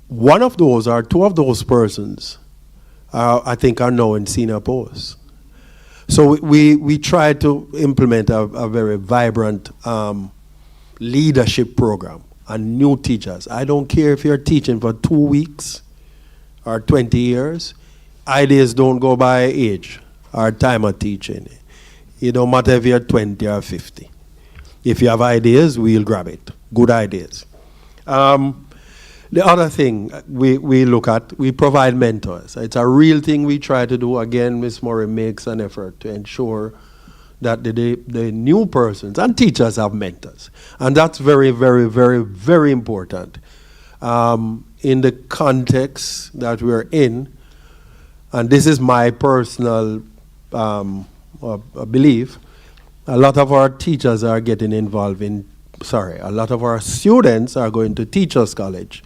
one of those, or two of those persons, I think are now in senior posts. So we try to implement a very vibrant leadership program and new teachers. I don't care if you're teaching for 2 weeks or 20 years. Ideas don't go by age or time of teaching. It don't matter if you're 20 or 50. If you have ideas, we'll grab it. Good ideas. The other thing we look at, we provide mentors. It's a real thing we try to do. Again, Ms. Murray makes an effort to ensure that the new persons and teachers have mentors. And that's very, very, very, very important. In the context that we're in, and this is my personal belief, a lot of our teachers are getting involved in, a lot of our students are going to teachers' college,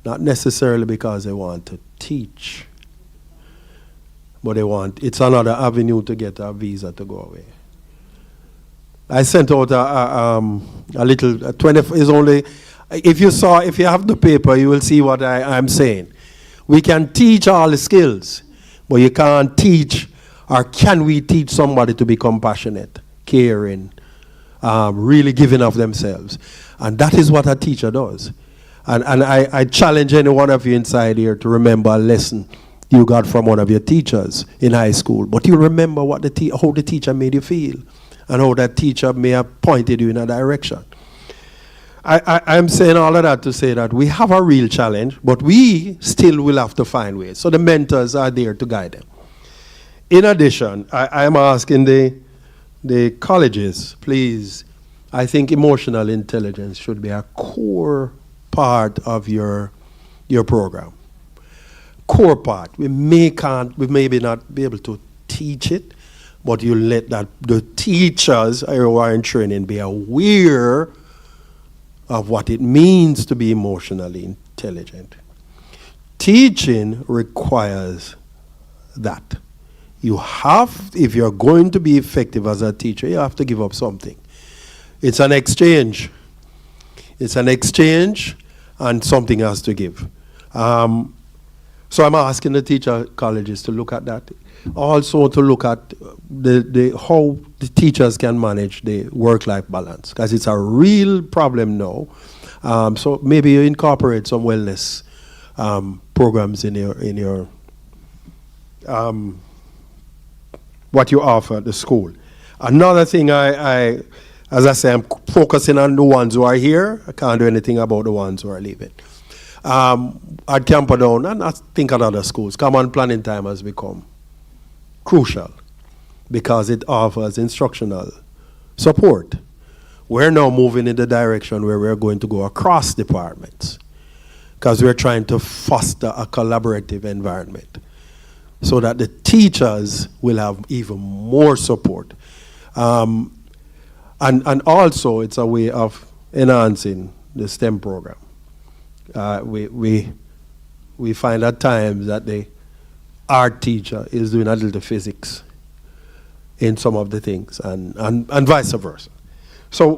not necessarily because they want to teach, but it's another avenue to get a visa to go away. I sent out a little, 20, is only, if you have the paper, you will see what I'm saying. We can teach all the skills, but you can't teach, or can we teach somebody to be compassionate, caring, really giving of themselves? And that is what a teacher does. And I challenge any one of you inside here to remember a lesson you got from one of your teachers in high school. But you remember how the teacher made you feel, and how that teacher may have pointed you in a direction. I'm saying all of that to say that we have a real challenge, but we still will have to find ways. So the mentors are there to guide them. In addition, I'm asking the colleges, please, I think emotional intelligence should be a core part of your program. Core part. We maybe not be able to teach it, but you let the teachers who are in training be aware of what it means to be emotionally intelligent. Teaching requires that. You have, if you're going to be effective as a teacher, you have to give up something. It's an exchange. It's an exchange, and something has to give. So I'm asking the teacher colleges to look at that. Also to look at how the teachers can manage the work-life balance, because it's a real problem now. So maybe you incorporate some wellness programs in your what you offer at the school. Another thing, as I say, I'm focusing on the ones who are here. I can't do anything about the ones who are leaving. At Camperdown, and I think at other schools, common planning time has become crucial because it offers instructional support. We're now moving in the direction where we're going to go across departments, because we're trying to foster a collaborative environment so that the teachers will have even more support. And also it's a way of enhancing the STEM program. We find at times that the art teacher is doing a little physics in some of the things, and vice versa. So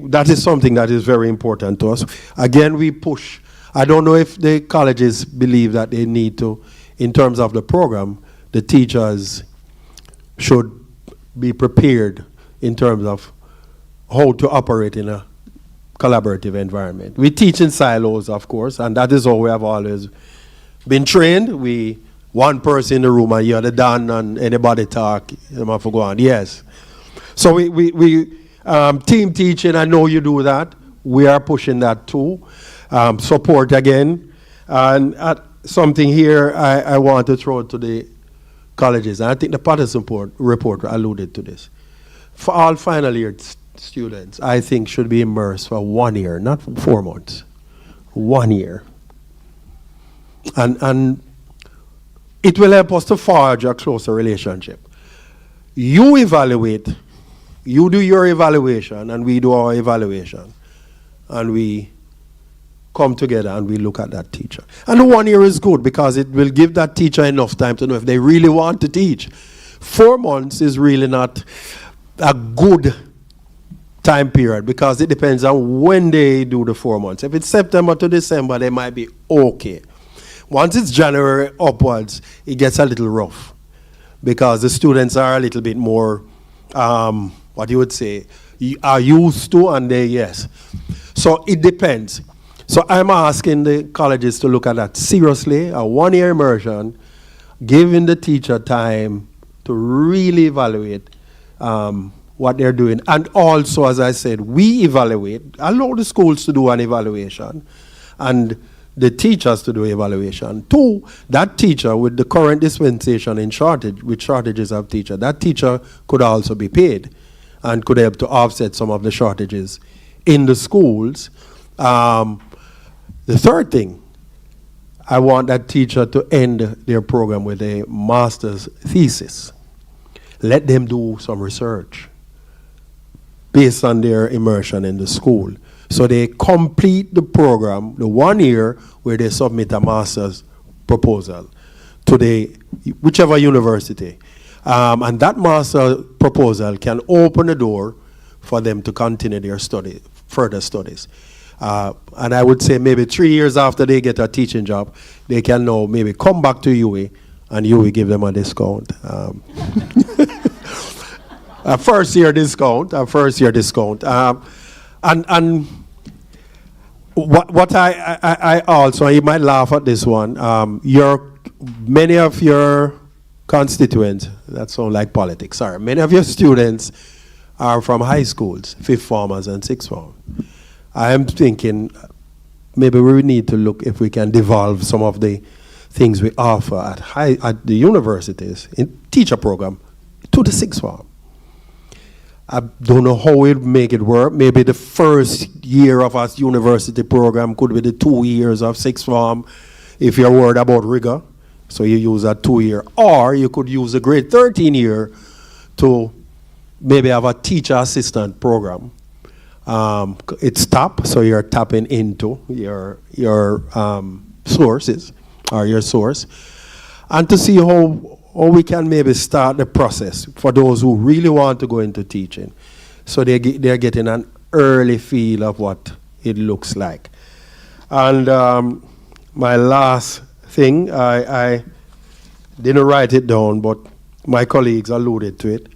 that is something that is very important to us. Again, we push. I don't know if the colleges believe that they need to, in terms of the program, the teachers should be prepared in terms of how to operate in a collaborative environment. We teach in silos, of course, and that is how we have always been trained. One person in the room and you're the done, and anybody talk, you have to go on. Yes. So we team teaching, I know you do that. We are pushing that too. Support again. And something here I want to throw to the colleges, and I think the Patterson report alluded to this. For all final year students, I think should be immersed for 1 year, not 4 months. 1 year. And it will help us to forge a closer relationship. You evaluate, you do your evaluation, and we do our evaluation. And we come together and we look at that teacher. And the 1 year is good because it will give that teacher enough time to know if they really want to teach. 4 months is really not a good time period because it depends on when they do the 4 months. If it's September to December, they might be okay. Once it's January upwards, it gets a little rough because the students are a little bit more, what you would say, are used to, and they, yes. So it depends. So I'm asking the colleges to look at that seriously, a 1 year immersion, giving the teacher time to really evaluate what they're doing. And also, as I said, we evaluate, allow the schools to do an evaluation, and the teachers to do evaluation. 2, that teacher with the current dispensation in shortage, with shortages of teachers, that teacher could also be paid and could help to offset some of the shortages in the schools. The third thing, I want that teacher to end their program with a master's thesis. Let them do some research based on their immersion in the school. So they complete the program, the 1 year, where they submit a master's proposal to whichever university. And that master proposal can open the door for them to continue their further studies. And I would say maybe 3 years after they get a teaching job, they can now maybe come back to UWI, and UWI give them a discount. A first year discount. And what I also, you might laugh at this one, many of your constituents, that sounds like politics, sorry, many of your students are from high schools, fifth formers and sixth form. I am thinking maybe we need to look if we can devolve some of the things we offer at the universities in teacher program to the sixth form. I don't know how we'll make it work. Maybe the first year of our university program could be the 2 years of sixth form, if you're worried about rigor. So you use a 2 year. Or you could use a grade 13 year to maybe have a teacher assistant program. It's TAP, so you're tapping into your sources, or your source. And to see how we can maybe start the process for those who really want to go into teaching. So they're getting an early feel of what it looks like. And my last thing, I didn't write it down, but my colleagues alluded to it.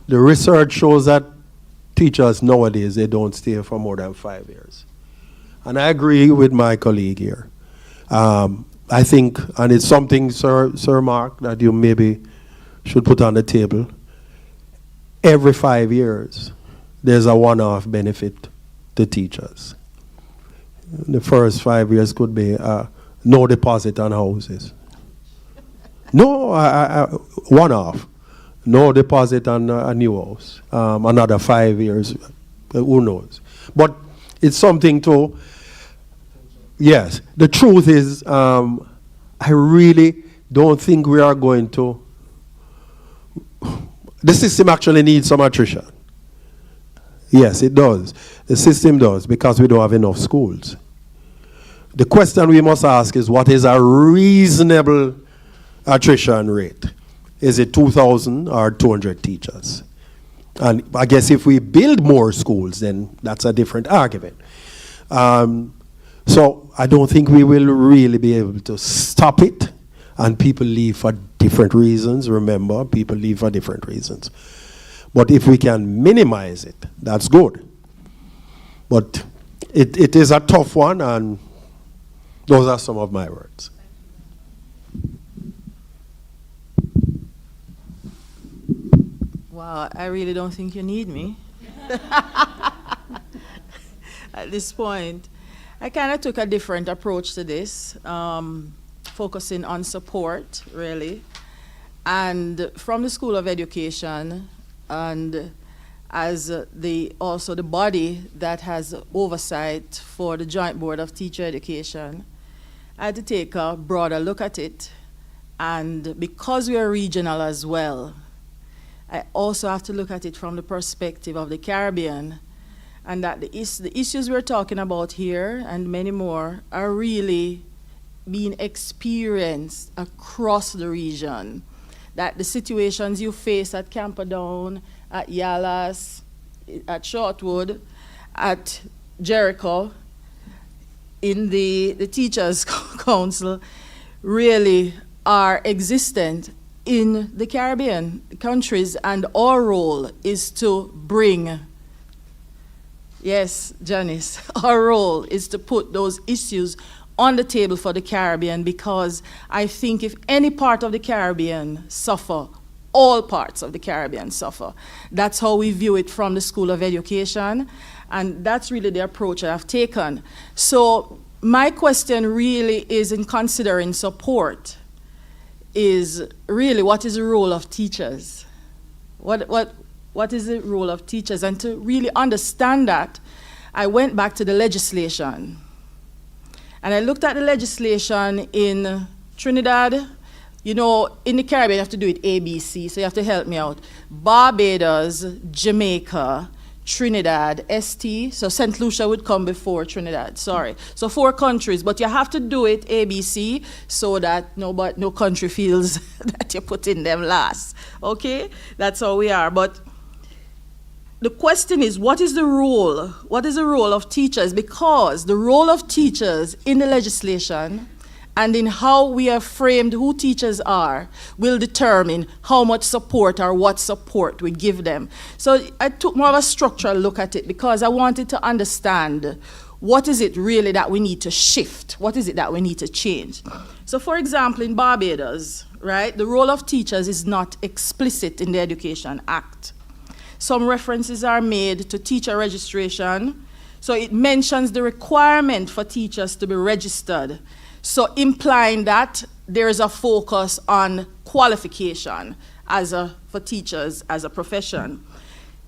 The research shows that teachers nowadays, they don't stay for more than 5 years. And I agree with my colleague here. I think, and it's something, Sir Mark, that you maybe should put on the table. Every 5 years, there's a one-off benefit to teachers. The first 5 years could be no deposit on houses. No, one-off. No deposit on a new house. Another 5 years, who knows? But it's something to, yes. The truth is, I really don't think we are going to, the system actually needs some attrition. Yes, it does. The system does, because we don't have enough schools. The question we must ask is, what is a reasonable attrition rate? Is it 2,000 or 200 teachers? And I guess if we build more schools, then that's a different argument. So I don't think we will really be able to stop it, and people leave for different reasons. Remember, people leave for different reasons. But if we can minimize it, that's good. But it is a tough one, and those are some of my words. Wow, I really don't think you need me at this point. I kind of took a different approach to this, focusing on support, really. And from the School of Education, and as also the body that has oversight for the Joint Board of Teacher Education, I had to take a broader look at it. And because we are regional as well, I also have to look at it from the perspective of the Caribbean, and that the issues we're talking about here and many more are really being experienced across the region. That the situations you face at Camperdown, at Yalas, at Shortwood, at Jericho, in the Teachers' Council, really are existent in the Caribbean countries, and our role is to bring, yes, Janice, our role is to put those issues on the table for the Caribbean, because I think if any part of the Caribbean suffer, all parts of the Caribbean suffer. That's how we view it from the School of Education, and that's really the approach I've taken. So my question really is, in considering support, is really, what is the role of teachers? What what is the role of teachers? And to really understand that, I went back to the legislation. And I looked at the legislation in Trinidad. You know, in the Caribbean, you have to do it ABC, so you have to help me out. Barbados, Jamaica, Trinidad, ST, so St. Lucia would come before Trinidad, sorry. So 4 countries, but you have to do it ABC so that no country feels that you put in them last, okay? That's how we are, but the question is, what is the role? What is the role of teachers? Because the role of teachers in the legislation and in how we have framed who teachers are will determine how much support or what support we give them. So I took more of a structural look at it because I wanted to understand what is it really that we need to shift? What is it that we need to change? So for example, in Barbados, right, the role of teachers is not explicit in the Education Act. Some references are made to teacher registration. So it mentions the requirement for teachers to be registered. So implying that there is a focus on qualification for teachers as a profession.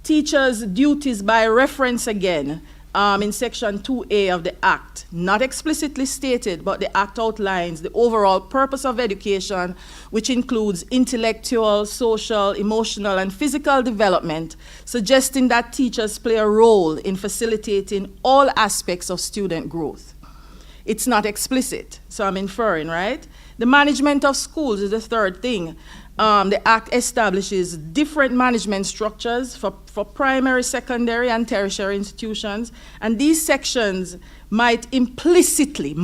Teachers' duties by reference again in Section 2A of the Act, not explicitly stated, but the Act outlines the overall purpose of education, which includes intellectual, social, emotional, and physical development, suggesting that teachers play a role in facilitating all aspects of student growth. It's not explicit, so I'm inferring, right? The management of schools is the third thing. The Act establishes different management structures for primary, secondary, and tertiary institutions, and these sections might implicitly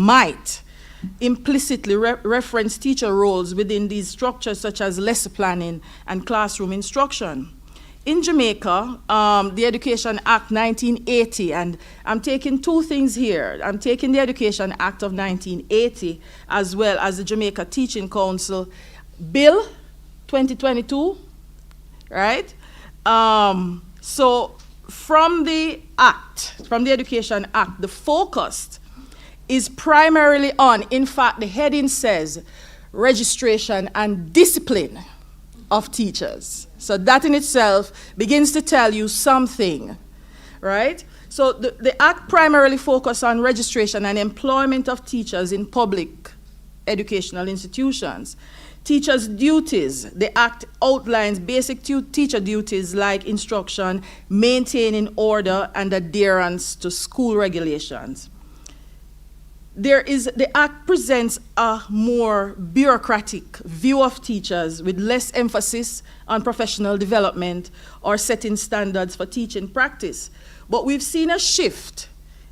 reference teacher roles within these structures, such as lesson planning and classroom instruction. In Jamaica, the Education Act 1980, and I'm taking 2 things here. I'm taking the Education Act of 1980 as well as the Jamaica Teaching Council Bill 2022, right? So from the Act, from the Education Act, the focus is primarily on, in fact, the heading says, registration and discipline of teachers. So that in itself begins to tell you something, right? So the Act primarily focuses on registration and employment of teachers in public educational institutions. Teachers' duties, the Act outlines basic teacher duties like instruction, maintaining order, and adherence to school regulations. The Act presents a more bureaucratic view of teachers with less emphasis on professional development or setting standards for teaching practice. But we've seen a shift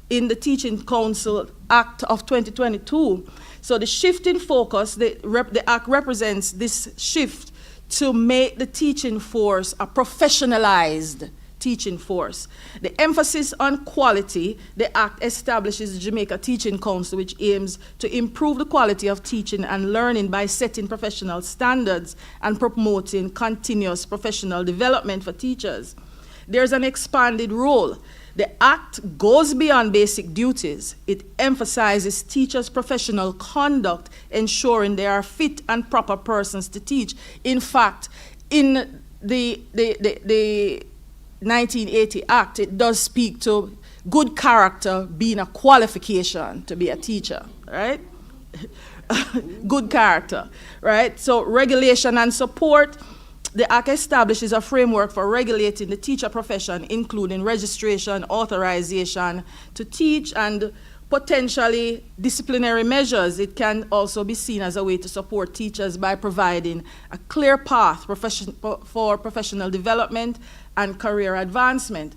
in the Teaching Council Act of 2022. So the shift in focus, the Act represents this shift to make the teaching force a professionalized teaching force. The emphasis on quality, the Act establishes the Jamaica Teaching Council, which aims to improve the quality of teaching and learning by setting professional standards and promoting continuous professional development for teachers. There's an expanded role. The Act goes beyond basic duties. It emphasizes teachers' professional conduct, ensuring they are fit and proper persons to teach. In fact, in the 1980 Act, it does speak to good character being a qualification to be a teacher, right? Good character, right? So regulation and support, the Act establishes a framework for regulating the teacher profession, including registration, authorization to teach, and potentially disciplinary measures. It can also be seen as a way to support teachers by providing a clear path for professional development and career advancement.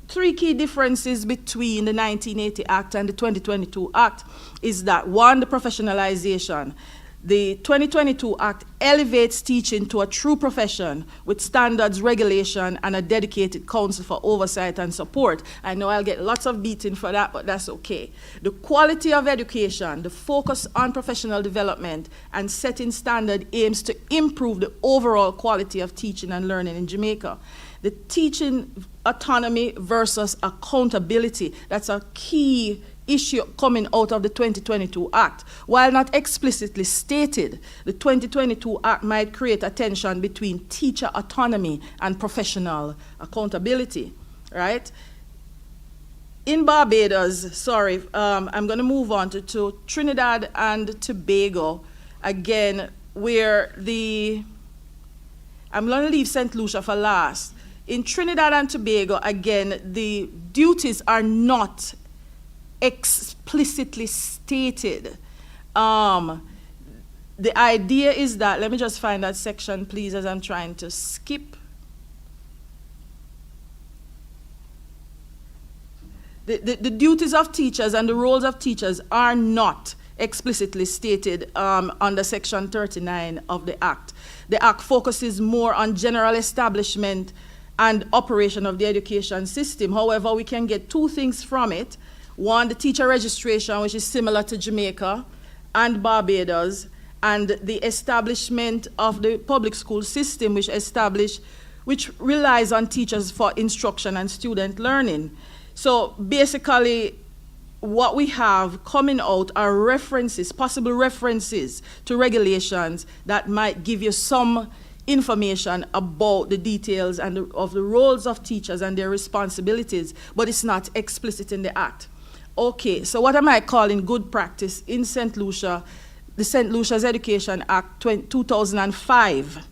3 key differences between the 1980 Act and the 2022 Act is that, 1, the professionalization. The 2022 Act elevates teaching to a true profession with standards, regulation, and a dedicated council for oversight and support. I know I'll get lots of beating for that, but that's okay. The quality of education, the focus on professional development, and setting standard aims to improve the overall quality of teaching and learning in Jamaica. The teaching autonomy versus accountability, that's a key issue coming out of the 2022 Act. While not explicitly stated, the 2022 Act might create a tension between teacher autonomy and professional accountability, right? In Barbados, I'm going to move on to Trinidad and Tobago, again, where I'm going to leave St. Lucia for last. In Trinidad and Tobago, again, the duties are not explicitly stated. The idea is that, let me just find that section, please, as I'm trying to skip. The duties of teachers and the roles of teachers are not explicitly stated under Section 39 of the Act. The Act focuses more on general establishment and operation of the education system. However, we can get two things from it. One, the teacher registration, which is similar to Jamaica and Barbados, and the establishment of the public school system, which relies on teachers for instruction and student learning. So basically, what we have coming out are references, possible references to regulations that might give you some information about the details and of the roles of teachers and their responsibilities, but it's not explicit in the Act. Okay, so what am I calling good practice in St. Lucia? The St. Lucia's Education Act 2005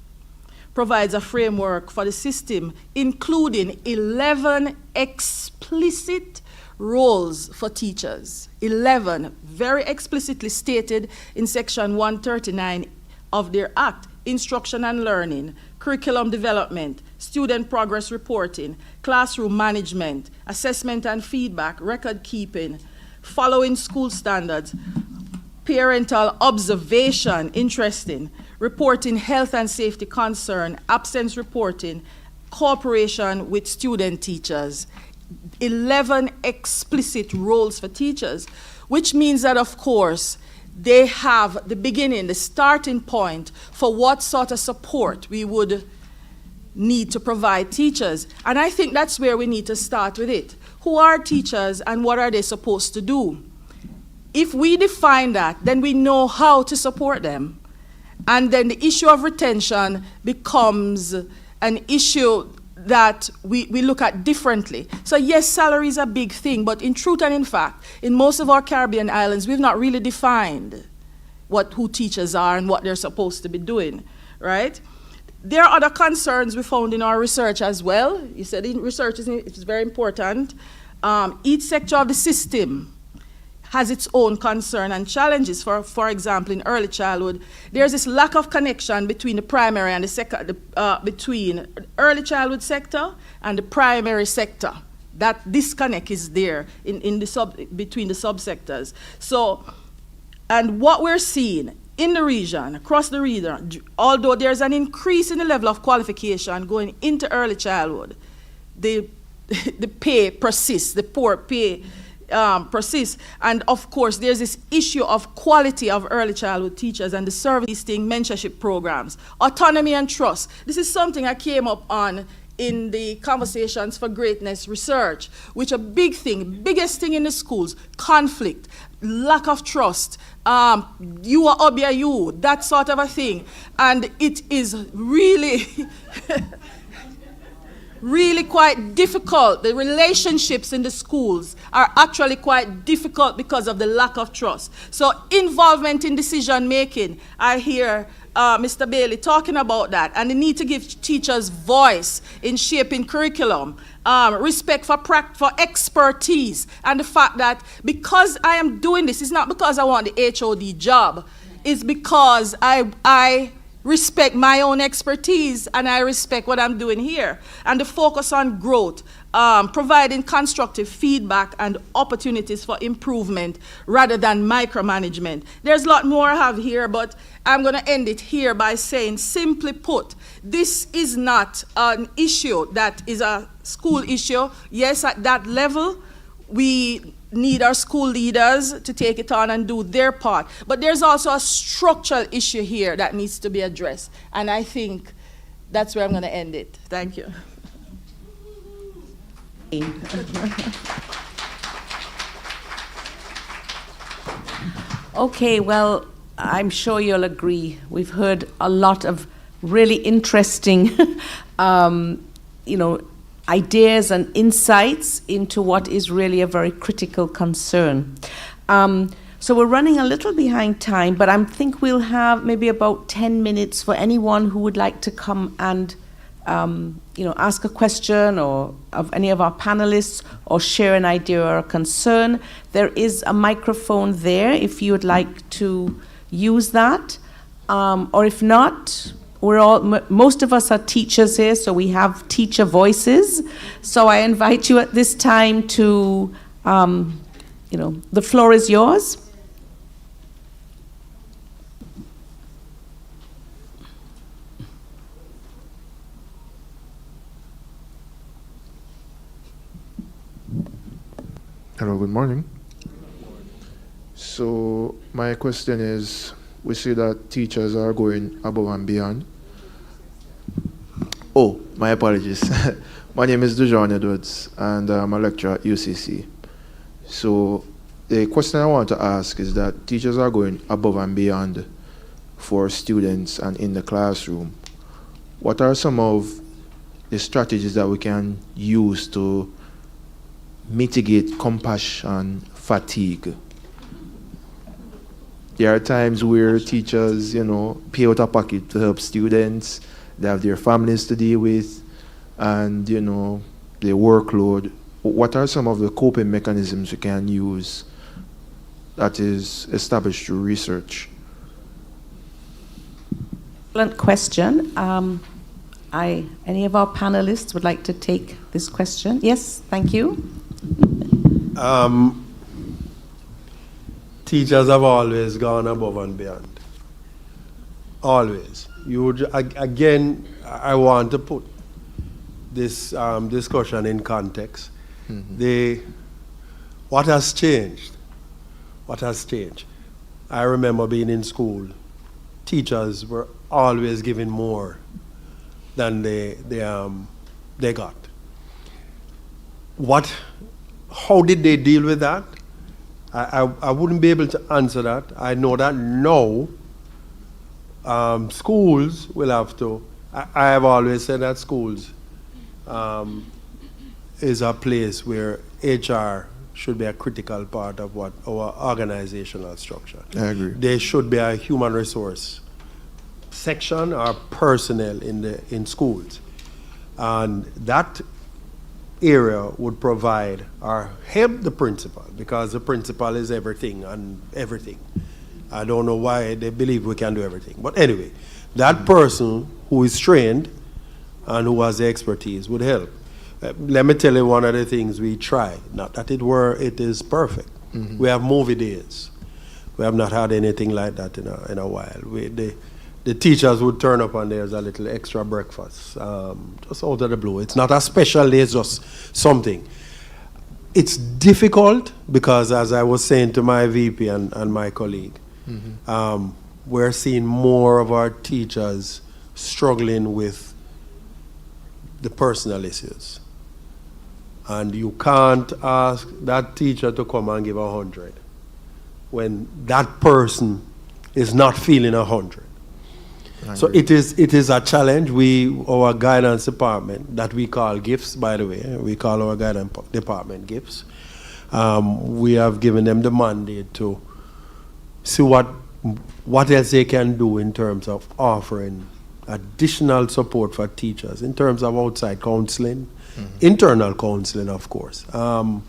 provides a framework for the system, including 11 explicit roles for teachers. 11, very explicitly stated in Section 139 of their Act: instruction and learning, curriculum development, student progress reporting, classroom management, assessment and feedback, record keeping, following school standards, parental observation, interesting, reporting health and safety concern, absence reporting, cooperation with student teachers. 11 explicit roles for teachers, which means that, of course, they have the beginning, the starting point for what sort of support we would need to provide teachers. And I think that's where we need to start with it. Who are teachers and what are they supposed to do? If we define that, then we know how to support them. And then the issue of retention becomes an issue that we look at differently. So yes, salary is a big thing, but in truth and in fact, in most of our Caribbean islands, we've not really defined who teachers are and what they're supposed to be doing, right? There are other concerns we found in our research as well. You said research is very important. Each sector of the system has its own concern and challenges. For example, in early childhood, there's this lack of connection between the primary and the between the early childhood sector and the primary sector. That disconnect is there between the subsectors. So, and what we're seeing in the region, across the region, although there's an increase in the level of qualification going into early childhood, the pay persists, the poor pay persists. And of course, there's this issue of quality of early childhood teachers and the service-listing mentorship programs. Autonomy and trust. This is something I came up on in the Conversations for Greatness research, which a big thing, biggest thing in the schools: conflict, lack of trust, you are obia you, that sort of a thing. And it is really really quite difficult. The relationships in the schools are actually quite difficult because of the lack of trust. So involvement in decision making, I hear Mr. Bailey talking about that, and the need to give teachers voice in shaping curriculum, respect for expertise, and the fact that because I am doing this, it's not because I want the HOD job, it's because I respect my own expertise and I respect what I'm doing here. And the focus on growth, providing constructive feedback and opportunities for improvement rather than micromanagement. There's a lot more I have here, but I'm going to end it here by saying, simply put, this is not an issue that is a school issue. Yes, at that level, we need our school leaders to take it on and do their part. But there's also a structural issue here that needs to be addressed. And I think that's where I'm going to end it. Thank you. Okay, well, I'm sure you'll agree. We've heard a lot of really interesting, ideas and insights into what is really a very critical concern. So we're running a little behind time, but I think we'll have maybe about 10 minutes for anyone who would like to come and ask a question or of any of our panelists or share an idea or a concern. There is a microphone there if you would like to use that. Or if not, most of us are teachers here, so we have teacher voices. So I invite you at this time to, the floor is yours. Hello, good morning. So my question is, we see that teachers are going above and beyond. Oh, my apologies. My name is Dujon Edwards, and I'm a lecturer at UCC. So the question I want to ask is that teachers are going above and beyond for students and in the classroom. What are some of the strategies that we can use to mitigate compassion fatigue? There are times where teachers, pay out of pocket to help students. They have their families to deal with, and, their workload. What are some of the coping mechanisms we can use that is established through research? Excellent question. Any of our panelists would like to take this question? Yes, thank you. Teachers have always gone above and beyond. Always. I want to put this discussion in context. Mm-hmm. What has changed? What has changed? I remember being in school. Teachers were always giving more than they got. How did they deal with that? I wouldn't be able to answer that. I know that now schools will have to. I have always said that schools is a place where HR should be a critical part of what our organizational structure. I agree. There should be a human resource section or personnel in schools, and that area would provide or help the principal, because the principal is everything and everything. I don't know why they believe we can do everything. But anyway, that person who is trained and who has the expertise would help. Let me tell you one of the things we try. Not that it is perfect. Mm-hmm. We have movie days. We have not had anything like that in a while. The teachers would turn up and there's a little extra breakfast, just out of the blue. It's not a special day, it's just something. It's difficult because, as I was saying to my VP and my colleague, mm-hmm. We're seeing more of our teachers struggling with the personal issues. And you can't ask that teacher to come and give 100 when that person is not feeling 100. So it is a challenge. Our guidance department, that we call GIFTS, by the way, we call our guidance department GIFTS. We have given them the mandate to see what else they can do in terms of offering additional support for teachers, in terms of outside counseling, mm-hmm. internal counseling, of course. And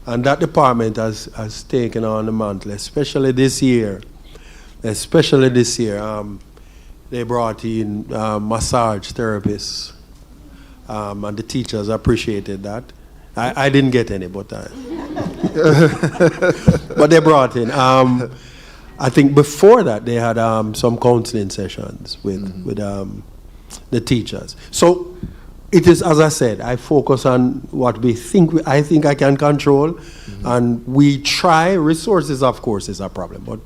that department has taken on the mantle, especially this year. They brought in massage therapists, and the teachers appreciated that. I didn't get any, but but they brought in. I think before that they had some counseling sessions with the teachers. So it is, as I said, I focus on what I think I can control, mm-hmm. and we try. Resources, of course, is a problem, but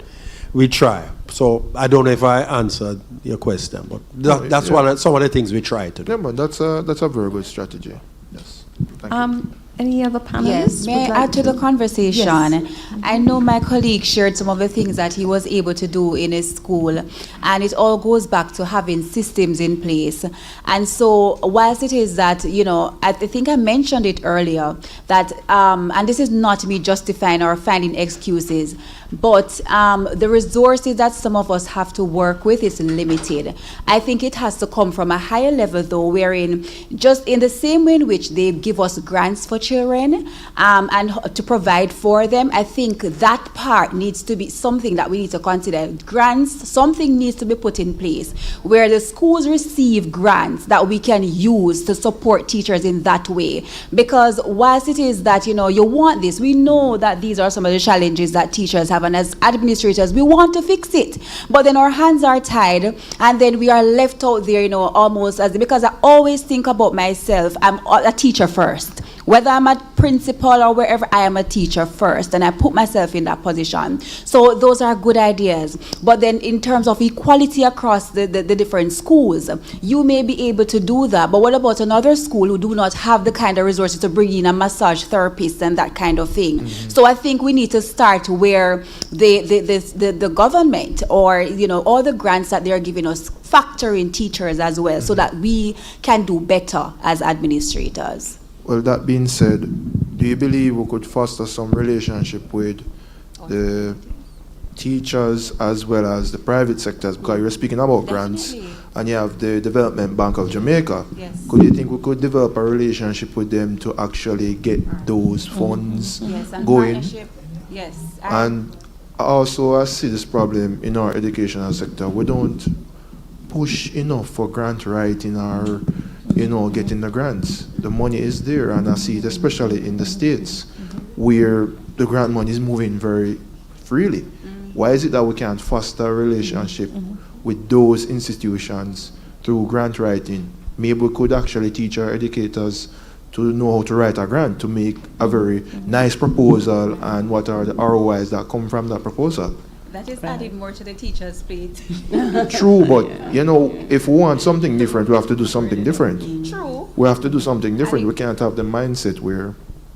we try. So I don't know if I answered your question, but that's some of the things we try to do. Yeah, but that's a very good strategy. Yes. Thank you. Any other panelists? Yes, may I add to the conversation? Yes. I know my colleague shared some of the things that he was able to do in his school, and it all goes back to having systems in place. And so, whilst it is that, I think I mentioned it earlier, that, and this is not me justifying or finding excuses, but the resources that some of us have to work with is limited. I think it has to come from a higher level, though, wherein just in the same way in which they give us grants for children and to provide for them, I think that part needs to be something that we need to consider. Grants, something needs to be put in place where the schools receive grants that we can use to support teachers in that way. Because whilst it is that, you want this, we know that these are some of the challenges that teachers have, and as administrators, we want to fix it. But then our hands are tied, and then we are left out there, almost as, because I always think about myself, I'm a teacher first. Whether I'm a principal or wherever, I am a teacher first, and I put myself in that position. So those are good ideas. But then in terms of equality across the different schools, you may be able to do that. But what about another school who do not have the kind of resources to bring in a massage therapist and that kind of thing? Mm-hmm. So I think we need to start where the government or, all the grants that they're giving us factor in teachers as well, so that we can do better as administrators. Well, that being said, do you believe we could foster some relationship with the teachers as well as the private sectors? Because you're speaking about grants, and you have the Development Bank of Jamaica. Yes. Could you think we could develop a relationship with them to actually get those funds and going? Partnership. Yes. And also, I see this problem in our educational sector. We don't push enough for grant writing or getting the grants. The money is there, and I see it especially in the States, where the grant money is moving very freely. Why is it that we can't foster a relationship with those institutions through grant writing? Maybe we could actually teach our educators to know how to write a grant, to make a very nice proposal, and what are the ROIs that come from that proposal. That is adding more to the teacher's plate. True, but if we want something different, we have to do something different. True. We have to do something different. We can't have the mindset where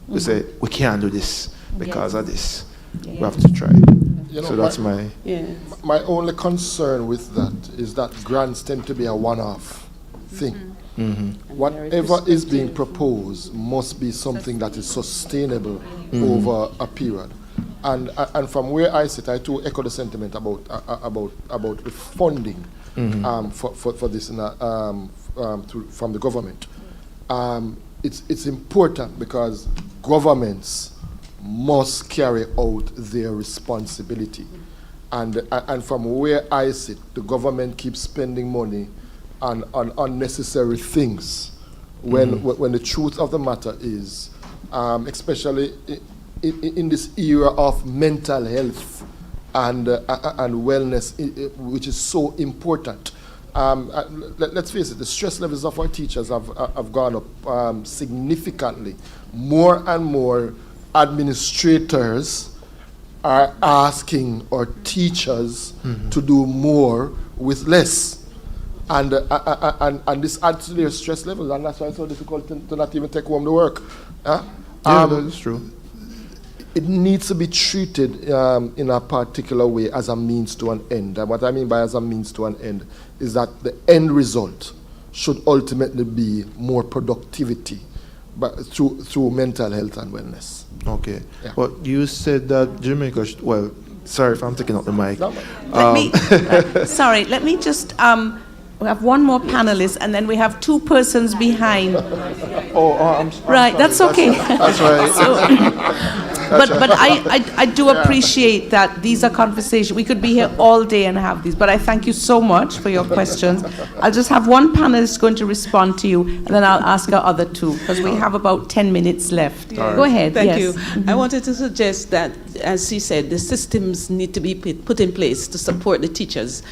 we say we can't do this because of this. We have to try. So that's my only concern with that is that grants tend to be a one-off thing. Mm-hmm. Whatever is being proposed must be something that is sustainable over a period. And from where I sit, I too echo the sentiment about the funding for this from the government. It's important because governments must carry out their responsibility, and from where I sit, the government keeps spending money on unnecessary things when the truth of the matter is, especially in this era of mental health and wellness, which is so important. Let's face it, the stress levels of our teachers have gone up significantly. More and more administrators are asking our teachers to do more with less. And this adds to their stress levels, and that's why it's so difficult to not even take home the work. That is true. It needs to be treated in a particular way as a means to an end. And what I mean by as a means to an end is that the end result should ultimately be more productivity, but through mental health and wellness. Okay. Yeah. But you said that Jamaica sorry if I'm taking up the mic. Let me just... we have one more panelist, and then we have two persons behind. I'm right, that's okay. That's right. But I do appreciate that these are conversations. We could be here all day and have these, but I thank you so much for your questions. I'll just have one panelist going to respond to you, and then I'll ask our other two, because we have about 10 minutes left. Yeah. Go ahead. Thank yes. you. I wanted to suggest that, as she said, the systems need to be put in place to support the teachers,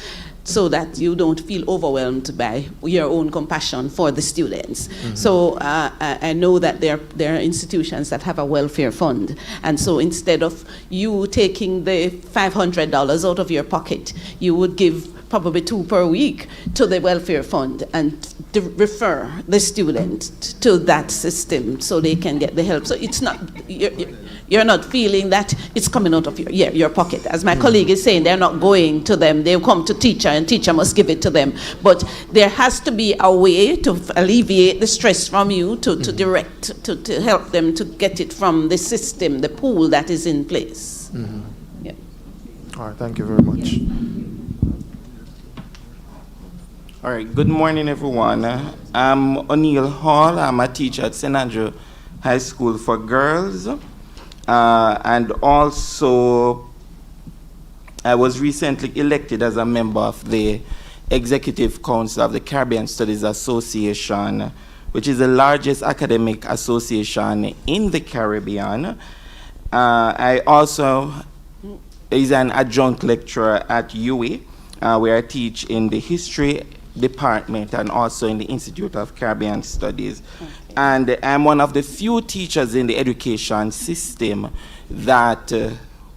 so that you don't feel overwhelmed by your own compassion for the students. Mm-hmm. So I know that there are institutions that have a welfare fund, and so instead of you taking the $500 out of your pocket, you would give probably $2 per week to the welfare fund and refer the student to that system so they can get the help. So it's not You're not feeling that it's coming out of your pocket. As my colleague is saying, they're not going to them. They come to teacher, and teacher must give it to them. But there has to be a way to alleviate the stress from you, to direct, to help them to get it from the system, the pool that is in place. Yeah. All right, thank you very much. All right, good morning, everyone. I'm O'Neill Hall. I'm a teacher at St. Andrew High School for Girls. And also, I was recently elected as a member of the Executive Council of the Caribbean Studies Association, which is the largest academic association in the Caribbean. I also is an adjunct lecturer at UWI, where I teach in the history department and also in the Institute of Caribbean Studies. And I'm one of the few teachers in the education system that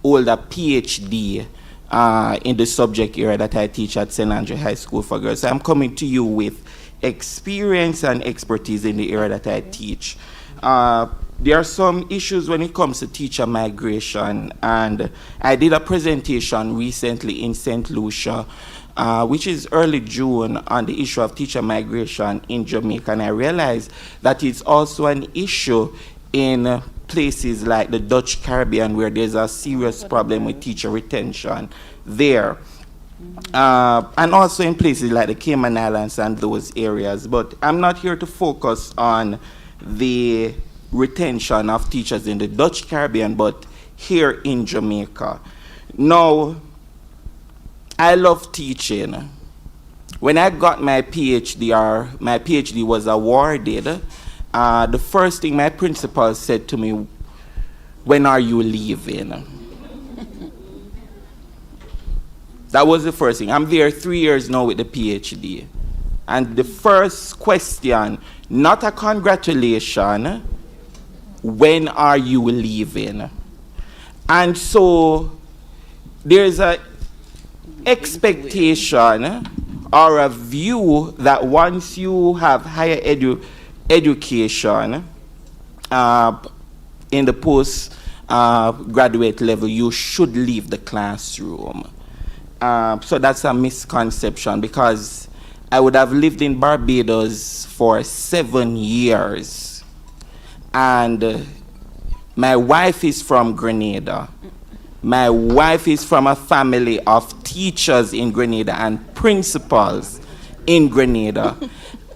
hold a PhD in the subject area that I teach at St. Andrew High School for Girls. So I'm coming to you with experience and expertise in the area that I teach. There are some issues when it comes to teacher migration, and I did a presentation recently in St. Lucia, which is early June, on the issue of teacher migration in Jamaica. And I realized that it's also an issue in places like the Dutch Caribbean, where there's a serious problem with teacher retention there. And also in places like the Cayman Islands and those areas. But I'm not here to focus on the retention of teachers in the Dutch Caribbean, but here in Jamaica. Now, I love teaching. When I got my PhD, or my PhD was awarded, the first thing my principal said to me, "When are you leaving?" That was the first thing. I'm there 3 years now with the PhD. And the first question, not a congratulation, when are you leaving? And so there's a expectation or a view that once you have higher education in the post-graduate level, you should leave the classroom. So that's a misconception, because I would have lived in Barbados for 7 years, and my wife is from Grenada. My wife is from a family of teachers in Grenada and principals in Grenada.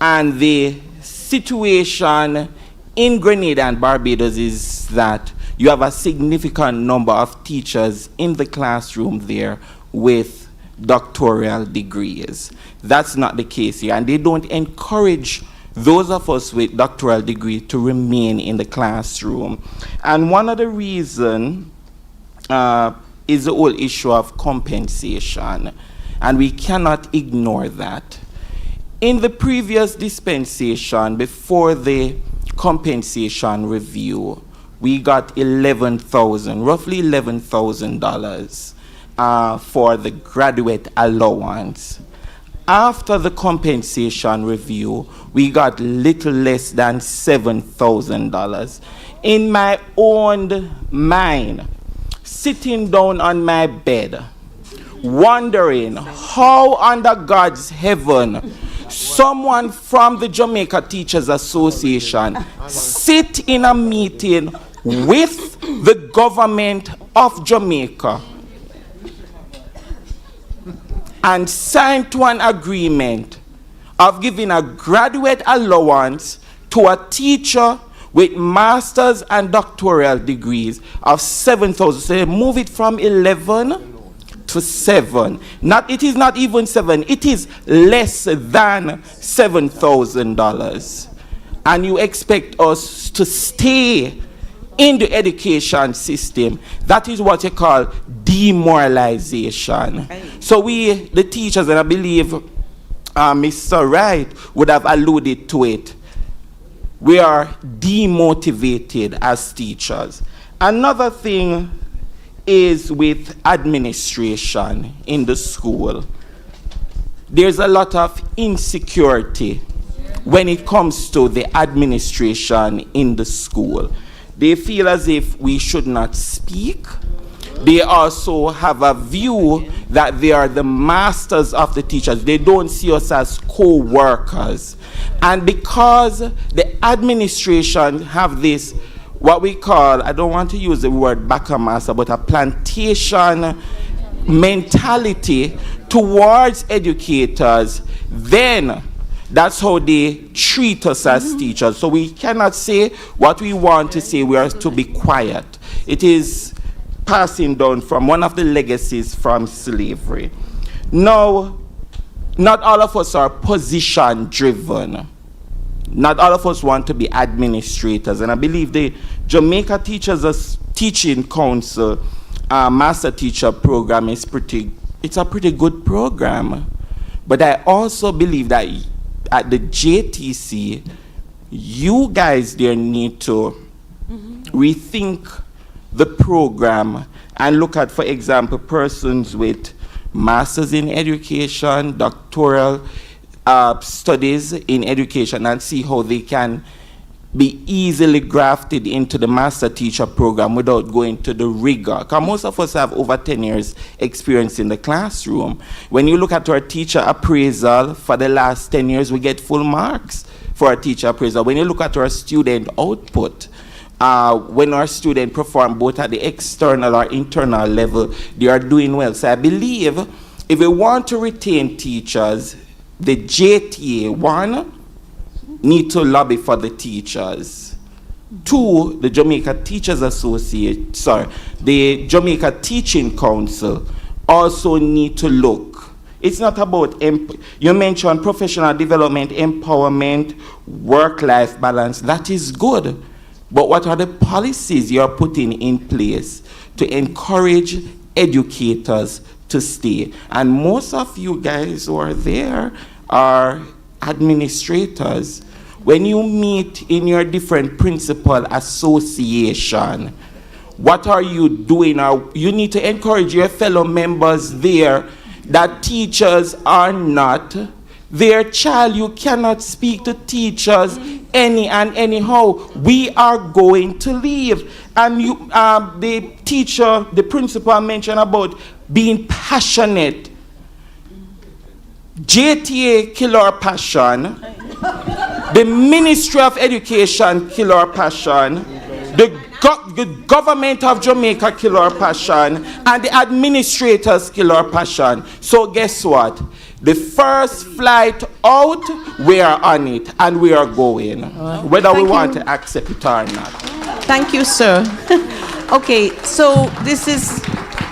And the situation in Grenada and Barbados is that you have a significant number of teachers in the classroom there with doctoral degrees. That's not the case here, and they don't encourage those of us with doctoral degree to remain in the classroom. And one of the reasons is the whole issue of compensation, and we cannot ignore that. In the previous dispensation, before the compensation review, we got roughly $11,000 for the graduate allowance. After the compensation review, we got little less than $7,000. In my own mind, sitting down on my bed, wondering how under God's heaven someone from the Jamaica Teachers Association sit in a meeting with the government of Jamaica and sign to an agreement of giving a graduate allowance to a teacher with master's and doctoral degrees of $7,000. So they move it from 11 to 7. It is not even 7. It is less than $7,000. And you expect us to stay in the education system. That is what you call demoralization. So we, the teachers, and I believe Mr. Wright would have alluded to it, we are demotivated as teachers. Another thing is with administration in the school. There's a lot of insecurity when it comes to the administration in the school. They feel as if we should not speak. They also have a view that they are the masters of the teachers. They don't see us as co-workers. And because the administration have this, what we call, I don't want to use the word backamaster, but a plantation mentality towards educators, then that's how they treat us as teachers. So we cannot say what we want to say. We are to be quiet. It is passing down from one of the legacies from slavery. Now, not all of us are position driven. Not all of us want to be administrators. And I believe the Jamaica Teachers Teaching Council Master Teacher Program is it's a pretty good program. But I also believe that at the JTC, you guys there need to rethink the program and look at, for example, persons with masters in education, doctoral studies in education, and see how they can be easily grafted into the master teacher program without going to the rigor. Because most of us have over 10 years experience in the classroom. When you look at our teacher appraisal for the last 10 years, we get full marks for our teacher appraisal. When you look at our student output, when our students perform both at the external or internal level, they are doing well. So I believe if we want to retain teachers, the JTA, one, need to lobby for the teachers. Two, the Jamaica Teachers the Jamaica Teaching Council also need to look. It's not about, you mentioned professional development, empowerment, work-life balance. That is good. But what are the policies you are putting in place to encourage educators to stay? And most of you guys who are there are administrators. When you meet in your different principal association, what are you doing? You need to encourage your fellow members there that teachers are not their child. You cannot speak to teachers any and anyhow. We are going to leave. And the teacher, the principal mentioned about being passionate. JTA kill our passion. The Ministry of Education kill our passion. The government of Jamaica kill our passion. And the administrators kill our passion. So guess what? The first flight out, we are on it, and we are going, whether we want to accept it or not. Thank you, sir. Okay, so this is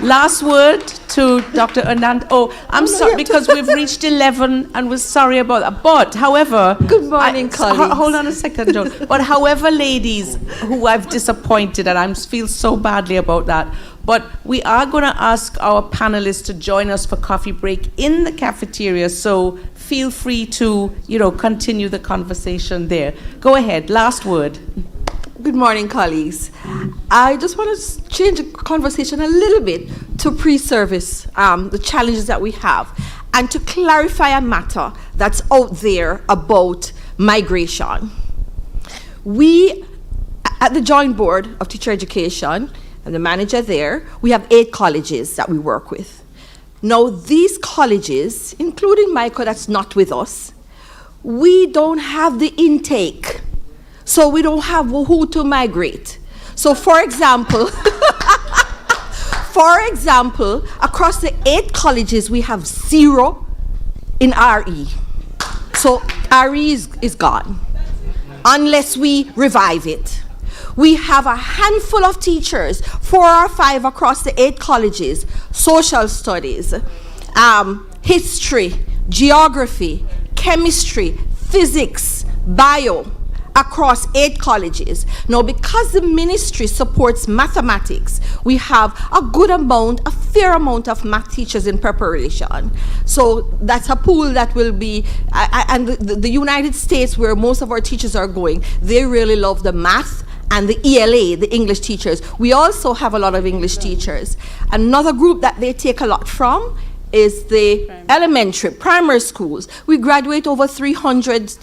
last word to Dr. Anand. Oh, I'm sorry, because we've reached 11, and we're sorry about that. But, however... Good morning, colleagues. Hold on a second, Joan. But however, ladies, who I've disappointed, and I feel so badly about that, but we are going to ask our panelists to join us for coffee break in the cafeteria, so feel free to, continue the conversation there. Go ahead, last word. Good morning, colleagues. I just want to change the conversation a little bit to pre-service, the challenges that we have, and to clarify a matter that's out there about migration. We, at the Joint Board of Teacher Education, and the manager there, we have 8 colleges that we work with. Now, these colleges, including Michael that's not with us, we don't have the intake. So we don't have who to migrate. So for example, across the 8 colleges, we have 0 in RE. So RE is gone, unless we revive it. We have a handful of teachers, 4 or 5 across the 8 colleges, social studies, history, geography, chemistry, physics, bio, across 8 colleges. Now, because the ministry supports mathematics, we have a fair amount of math teachers in preparation. So that's a pool that will be, and the United States, where most of our teachers are going, they really love the math and the ELA, the English teachers. We also have a lot of English teachers. Another group that they take a lot from is the primary schools. We graduate over 300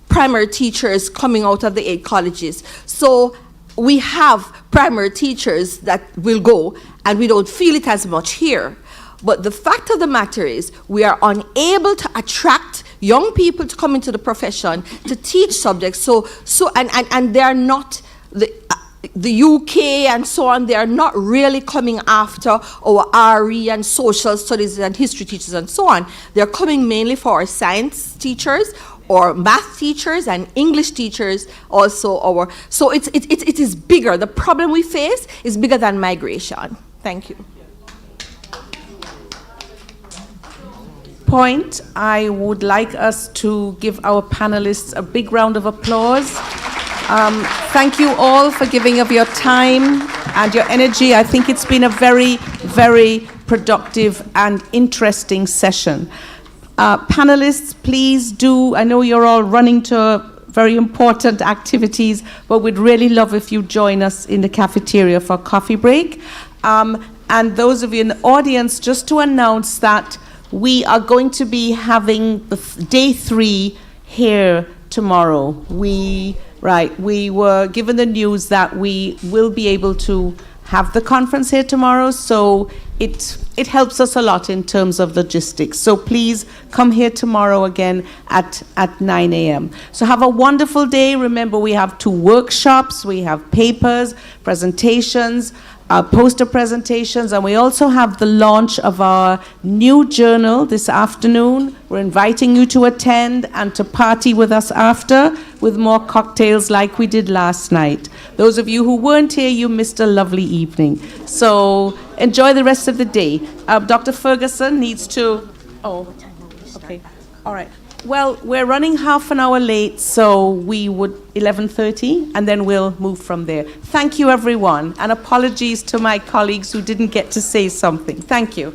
primary teachers coming out of the 8 colleges. So we have primary teachers that will go, and we don't feel it as much here. But the fact of the matter is, we are unable to attract young people to come into the profession to teach subjects. And they are not the UK and so on. They are not really coming after our RE and social studies and history teachers and so on. They are coming mainly for our science teachers, or math teachers and English teachers also. So it is bigger. The problem we face is bigger than migration. Thank you. Point, I would like us to give our panelists a big round of applause. Thank you all for giving of your time and your energy. I think it's been a very, very productive and interesting session. Panelists, please do, I know you're all running to very important activities, but we'd really love if you join us in the cafeteria for a coffee break. And those of you in the audience, just to announce that we are going to be having day 3 here tomorrow. We were given the news that we will be able to have the conference here tomorrow, so it helps us a lot in terms of logistics. So please come here tomorrow again at 9 a.m. So have a wonderful day. Remember, we have 2 workshops, we have papers, presentations, poster presentations, and we also have the launch of our new journal this afternoon. We're inviting you to attend and to party with us after with more cocktails like we did last night. Those of you who weren't here, you missed a lovely evening. So enjoy the rest of the day. Dr. Ferguson needs to... Oh, okay. All right. Well, we're running half an hour late, so we would 11:30, and then we'll move from there. Thank you, everyone, and apologies to my colleagues who didn't get to say something. Thank you.